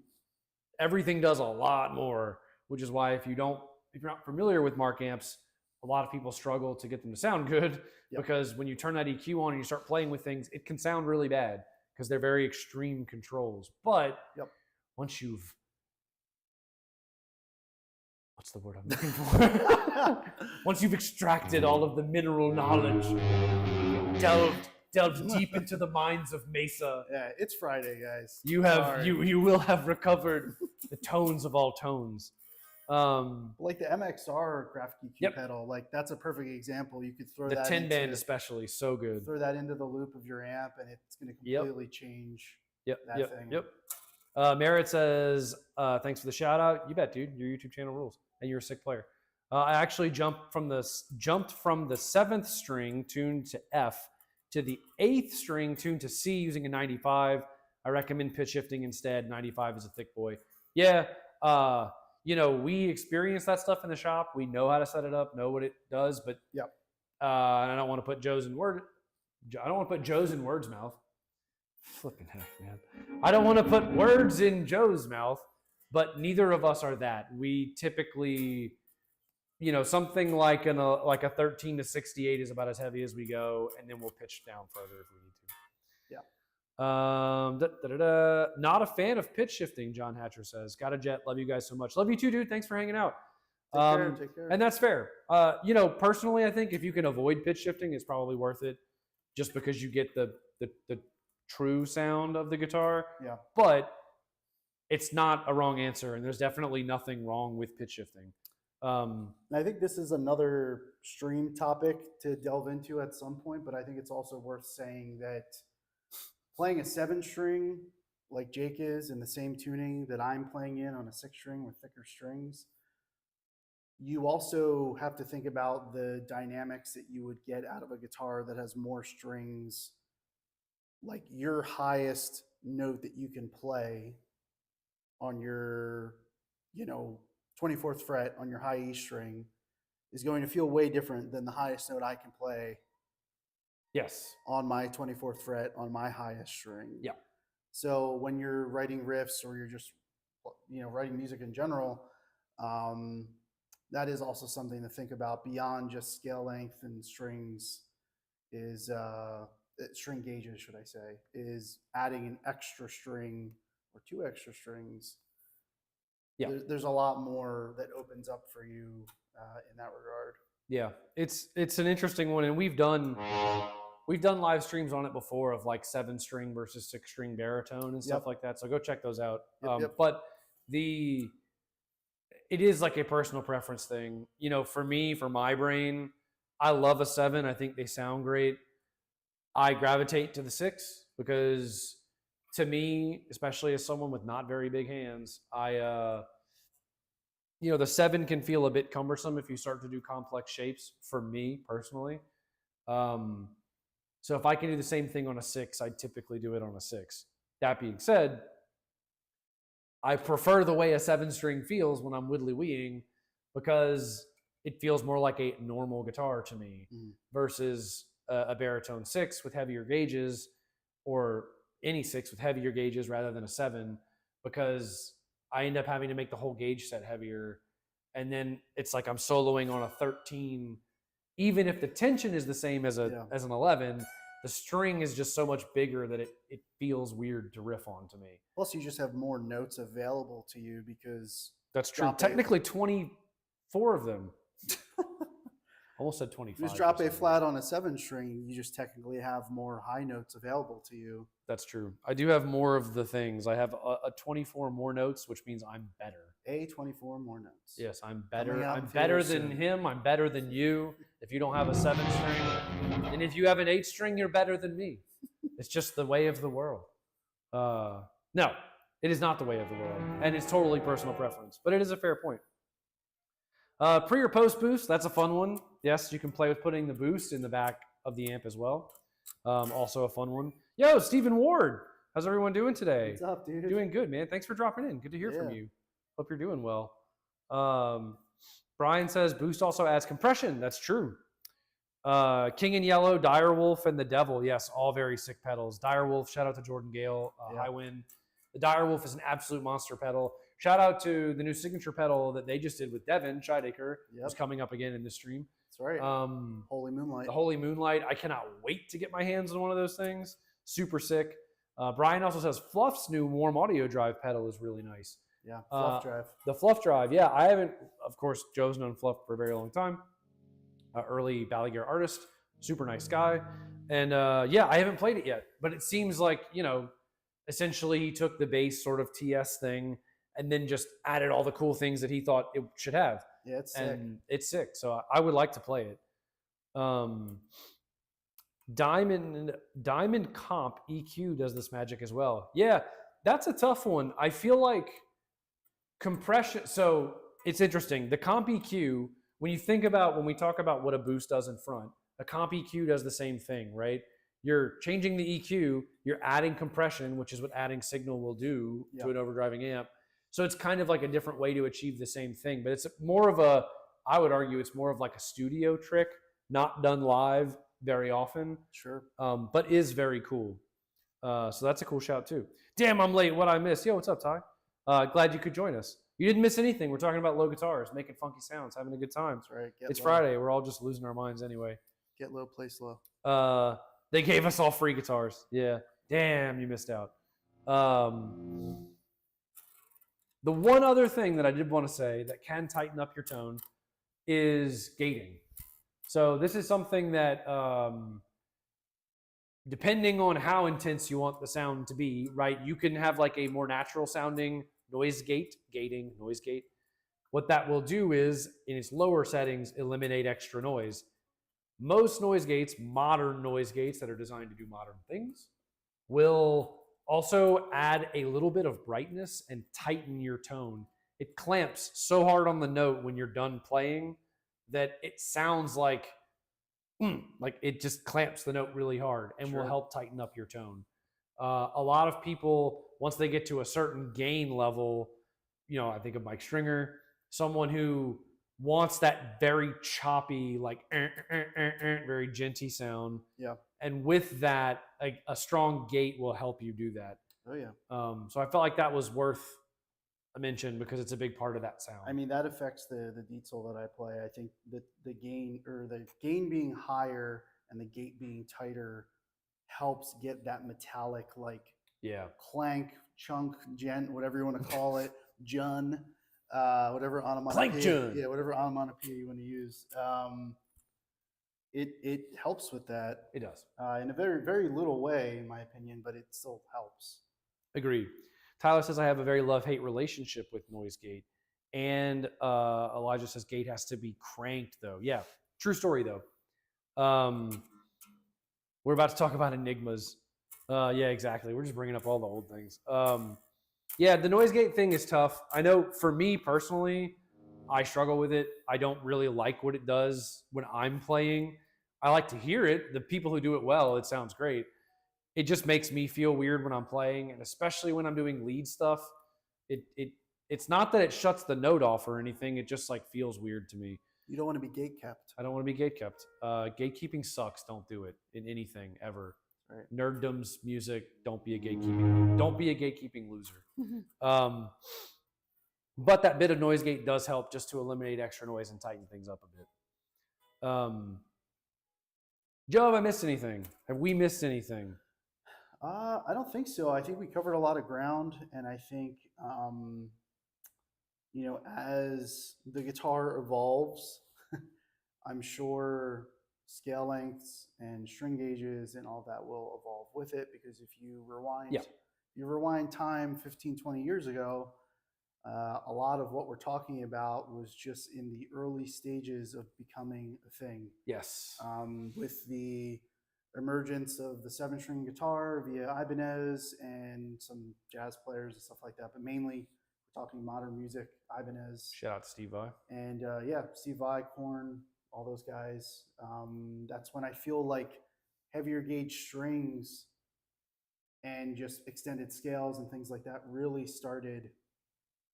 everything does a lot more, which is why if you're not familiar with Mark amps, a lot of people struggle to get them to sound good because when you turn that EQ on and you start playing with things, it can sound really bad because they're very extreme controls. But once you've, what's the word I'm looking for? Once you've extracted all of the mineral knowledge, delved deep into the minds of Mesa. Yeah, it's Friday, guys. You will have recovered the tones of all tones. Like the MXR graphic EQ pedal, like that's a perfect example. You could throw that 10 band especially, so good. Throw that into the loop of your amp, and it's going to completely change that thing. Merritt says, "Thanks for the shout out. You bet, dude. Your YouTube channel rules, and you're a sick player." I actually jumped from the 7th string tuned to F to the 8th string tuned to C using a 95. I recommend pitch shifting instead. 95 is a thick boy. Yeah. We experience that stuff in the shop. We know how to set it up, know what it does, but I don't want to put Joe's in words mouth. Flipping heck, man. I don't want to put words in Joe's mouth, but neither of us are that. We typically, something like a 13 to 68 is about as heavy as we go, and then we'll pitch down further if we need to. Not a fan of pitch shifting, John Hatcher says. Got a jet. Love you guys so much. Love you too, dude. Thanks for hanging out. Take care. And that's fair. Personally, I think if you can avoid pitch shifting, it's probably worth it just because you get the true sound of the guitar. Yeah. But it's not a wrong answer, and there's definitely nothing wrong with pitch shifting. I think this is another stream topic to delve into at some point, but I think it's also worth saying that playing a 7-string like Jake is in the same tuning that I'm playing in on a 6-string with thicker strings, you also have to think about the dynamics that you would get out of a guitar that has more strings. Like your highest note that you can play on your, 24th fret on your high E string is going to feel way different than the highest note I can play on my 24th fret on my highest string. Yeah. So when you're writing riffs or you're just, writing music in general, that is also something to think about beyond just scale length and strings is, string gauges, should I say, is adding an extra string or 2 extra strings. Yeah. There's a lot more that opens up for you in that regard. Yeah, it's an interesting one, and we've done live streams on it before of like 7-string versus 6-string baritone and stuff like that. So go check those out. But it is like a personal preference thing. For me, for my brain, I love a 7. I think they sound great. I gravitate to the 6 because to me, especially as someone with not very big hands, the 7 can feel a bit cumbersome if you start to do complex shapes for me personally. So if I can do the same thing on a 6, I typically do it on a 6. That being said, I prefer the way a 7-string feels when I'm widdly-weeing because it feels more like a normal guitar to me versus a baritone 6 with heavier gauges, or any 6 with heavier gauges rather than a 7, because I end up having to make the whole gauge set heavier. And then it's like I'm soloing on a 13, even if the tension is the same as an 11, the string is just so much bigger that it feels weird to riff on to me. Plus, you just have more notes available to you because that's true. Technically, 24 of them. Almost said 25. You just drop a flat on a 7 string, you just technically have more high notes available to you. That's true. I do have more of the things. I have a 24 more notes, which means I'm better. 24 more notes. Yes, I'm better. I'm better than him. I'm better than you. If you don't have a 7 string, and if you have an 8 string, you're better than me. It's just the way of the world. No, it is not the way of the world, and it's totally personal preference. But it is a fair point. Pre or post boost, that's a fun one. Yes, you can play with putting the boost in the back of the amp as well. Also a fun one. Yo, Stephen Ward, how's everyone doing today? What's up, dude? Doing good, man. Thanks for dropping in. Good to hear from you. Hope you're doing well. Brian says boost also adds compression. That's true. King in Yellow, Direwolf, and the Devil. Yes, all very sick pedals. Direwolf, shout out to Jordan Gale, Highwind. The Direwolf is an absolute monster pedal. Shout out to the new signature pedal that they just did with Devin Scheidecker. Who's coming up again in this stream. That's right. Holy Moonlight. The Holy Moonlight. I cannot wait to get my hands on one of those things. Super sick. Brian also says Fluff's new warm audio drive pedal is really nice. Yeah, Fluff Drive. The Fluff Drive. Yeah, I haven't, of course, Joe's known Fluff for a very long time. Early Balaguer artist. Super nice guy. And I haven't played it yet. But it seems like, essentially he took the base sort of TS thing and then just added all the cool things that he thought it should have. Yeah, it's sick. And it's sick. So I would like to play it. Diamond Comp EQ does this magic as well. Yeah, that's a tough one. I feel like compression. So it's interesting. The Comp EQ, when we talk about what a boost does in front, a Comp EQ does the same thing, right? You're changing the EQ, you're adding compression, which is what adding signal will do to an overdriving amp. So it's kind of like a different way to achieve the same thing, but it's more of I would argue it's more of like a studio trick, not done live very often. Sure. But is very cool. So that's a cool shout too. Damn, I'm late. What I missed? Yo, what's up, Ty? Glad you could join us. You didn't miss anything. We're talking about low guitars, making funky sounds, having a good time. That's right. It's Friday. We're all just losing our minds anyway. Get low, play slow. They gave us all free guitars. Yeah. Damn, you missed out. The one other thing that I did want to say that can tighten up your tone is gating. So this is something that, depending on how intense you want the sound to be, right, you can have like a more natural sounding noise gate. What that will do is, in its lower settings, eliminate extra noise. Most noise gates, modern noise gates that are designed to do modern things, will also add a little bit of brightness and tighten your tone. It clamps so hard on the note when you're done playing that it sounds like it just clamps the note really hard and will help tighten up your tone. A lot of people, once they get to a certain gain level, I think of Mike Stringer, someone who wants that very choppy, like very genty sound. Yeah. And with that, a strong gate will help you do that. Oh yeah. So I felt like that was worth a mention because it's a big part of that sound. I mean, that affects the Dietzel that I play. I think that the gain being higher and the gate being tighter helps get that metallic, like clank, chunk, gent, whatever you want to call it, jun. Whatever onomatopoeia, whatever onomatopoeia you want to use, it helps with that. It does in a very, very little way, in my opinion, but it still helps. Agreed. Tyler says I have a very love-hate relationship with noise gate, and Elijah says gate has to be cranked though. Yeah, true story though. We're about to talk about enigmas. Yeah, exactly. We're just bringing up all the old things. Yeah, the noise gate thing is tough. I know for me personally, I struggle with it. I don't really like what it does when I'm playing. I like to hear it. The people who do it well, it sounds great. It just makes me feel weird when I'm playing, and especially when I'm doing lead stuff. It's not that it shuts the note off or anything. It just like feels weird to me. You don't want to be gate kept. I don't want to be gate kept. Gatekeeping sucks. Don't do it in anything ever. Right. Nerddom's music. Don't be a gatekeeping. Don't be a gatekeeping loser. But that bit of noise gate does help just to eliminate extra noise and tighten things up a bit. Joe, have I missed anything? Have we missed anything? I don't think so. I think we covered a lot of ground, and I think you know, as the guitar evolves, I'm sure scale lengths and string gauges and all that will evolve with it, because if you rewind time 15, 20 years ago, a lot of what we're talking about was just in the early stages of becoming a thing. Yes. With the emergence of the 7-string guitar via Ibanez and some jazz players and stuff like that, but mainly we're talking modern music, Ibanez. Shout out to Steve Vai. And yeah, Steve Vai, Korn, all those guys. That's when I feel like heavier gauge strings and just extended scales and things like that really started.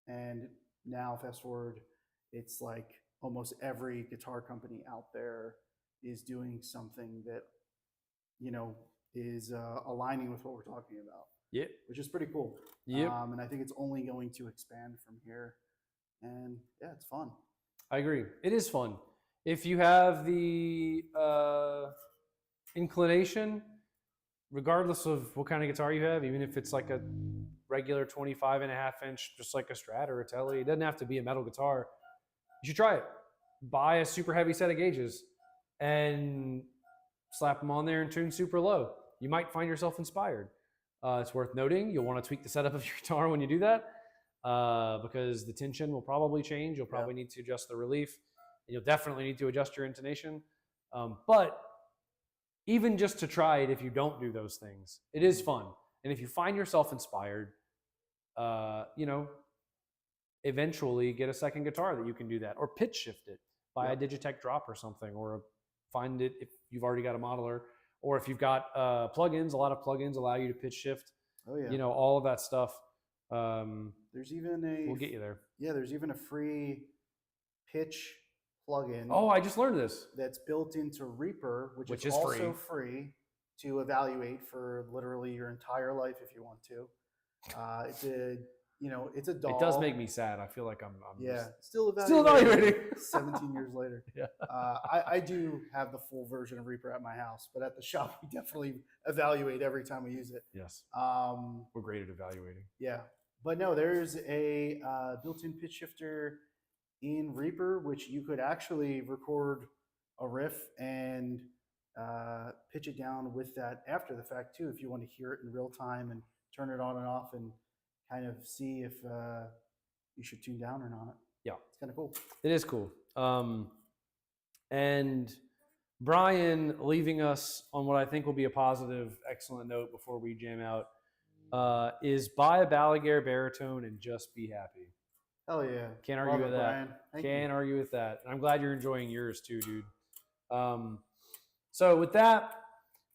And now, fast forward, it's like almost every guitar company out there is doing something that, you know, is aligning with what we're talking about. Yep. Which is pretty cool. Yep. And I think it's only going to expand from here. And yeah, it's fun. I agree. It is fun. If you have the inclination, regardless of what kind of guitar you have, even if it's like a regular 25.5-inch, just like a Strat or a Tele, it doesn't have to be a metal guitar. You should try it. Buy a super heavy set of gauges and slap them on there and tune super low. You might find yourself inspired. It's worth noting, you'll want to tweak the setup of your guitar when you do that, because the tension will probably change. You'll probably need to adjust the relief. And you'll definitely need to adjust your intonation. But even just to try it, if you don't do those things, it is fun. And if you find yourself inspired, you know, eventually get a second guitar that you can do that, or pitch shift it. Buy a Digitech drop or something, or find it if you've already got a modeler, or if you've got plugins. A lot of plugins allow you to pitch shift. Oh yeah. You know, all of that stuff. There's even a. We'll get you there. Yeah, there's even a free pitch plugin. Oh, I just learned this. That's built into Reaper, which is free. also free to evaluate for literally your entire life if you want to. It's a, you know, it's a DAW. It does make me sad. I feel like I'm still evaluating 17 years later. Yeah. I do have the full version of Reaper at my house, but at the shop we definitely evaluate every time we use it. Yes. We're great at evaluating. Yeah, but no, there's a built-in pitch shifter in Reaper, which you could actually record a riff and pitch it down with that after the fact too, if you want to hear it in real time and turn it on and off and kind of see if you should tune down or not. Yeah, it's kind of cool. It is cool. And Brian, leaving us on what I think will be a positive, excellent note before we jam out, is buy a Balaguer baritone and just be happy. Hell yeah. Can't argue with that. Can't argue with that. And I'm glad you're enjoying yours too, dude. So with that,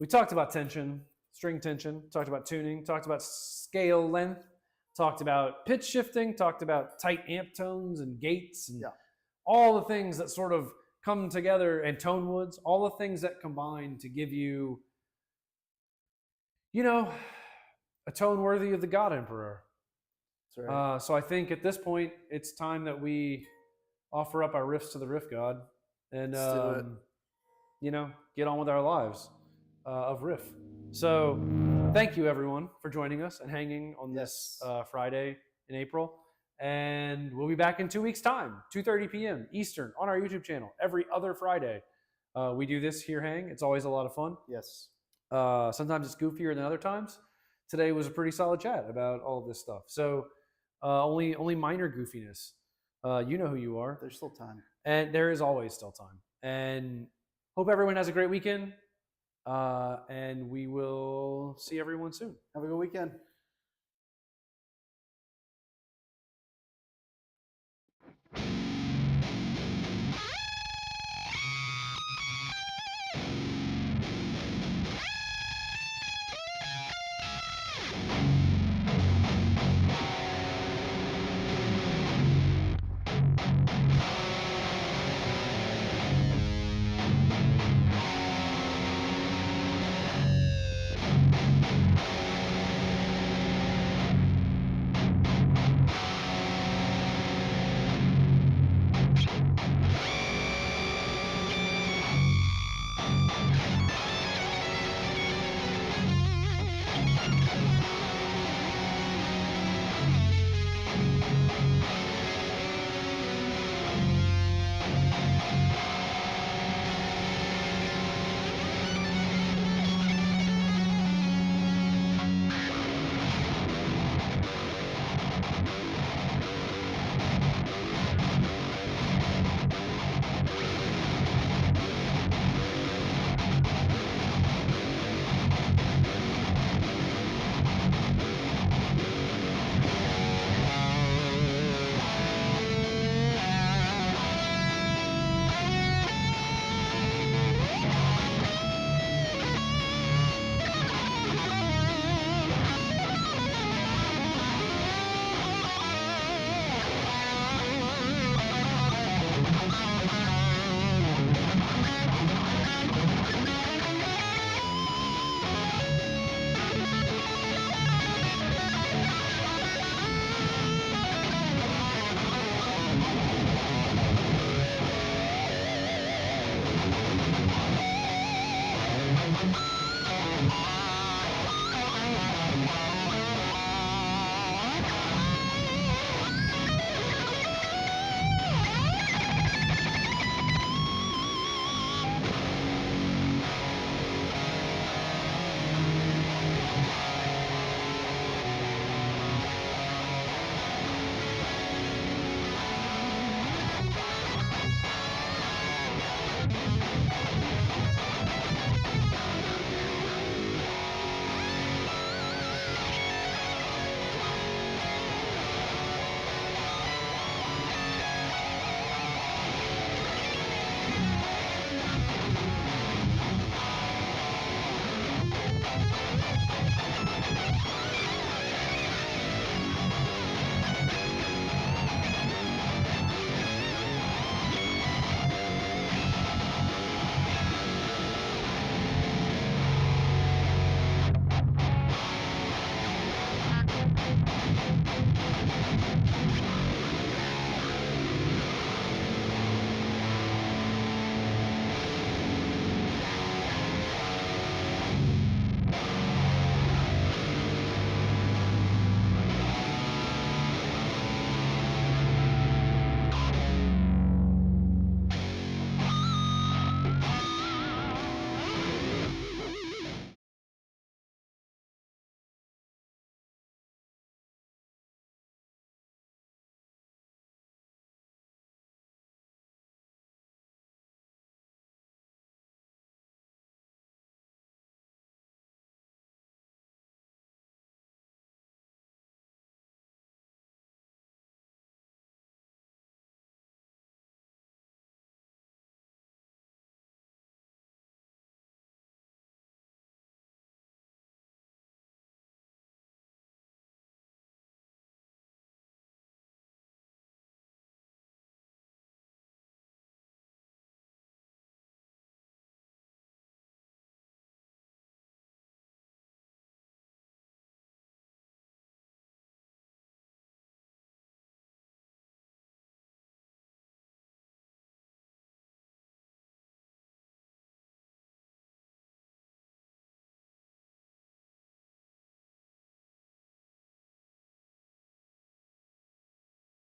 we talked about tension, string tension, talked about tuning, talked about scale length, talked about pitch shifting, talked about tight amp tones and gates and all the things that sort of come together, and tone woods, all the things that combine to give you, you know, a tone worthy of the God Emperor. That's right. So I think at this point, it's time that we offer up our riffs to the riff god and, you know, get on with our lives of riff. So thank you, everyone, for joining us and hanging on this Friday in April. And we'll be back in 2 weeks' time, 2:30 p.m. Eastern on our YouTube channel every other Friday. We do this here, hang. It's always a lot of fun. Yes. Sometimes it's goofier than other times. Today was a pretty solid chat about all of this stuff. So only minor goofiness. You know who you are. There's still time. And there is always still time. And hope everyone has a great weekend. And we will see everyone soon. Have a good weekend. Bye.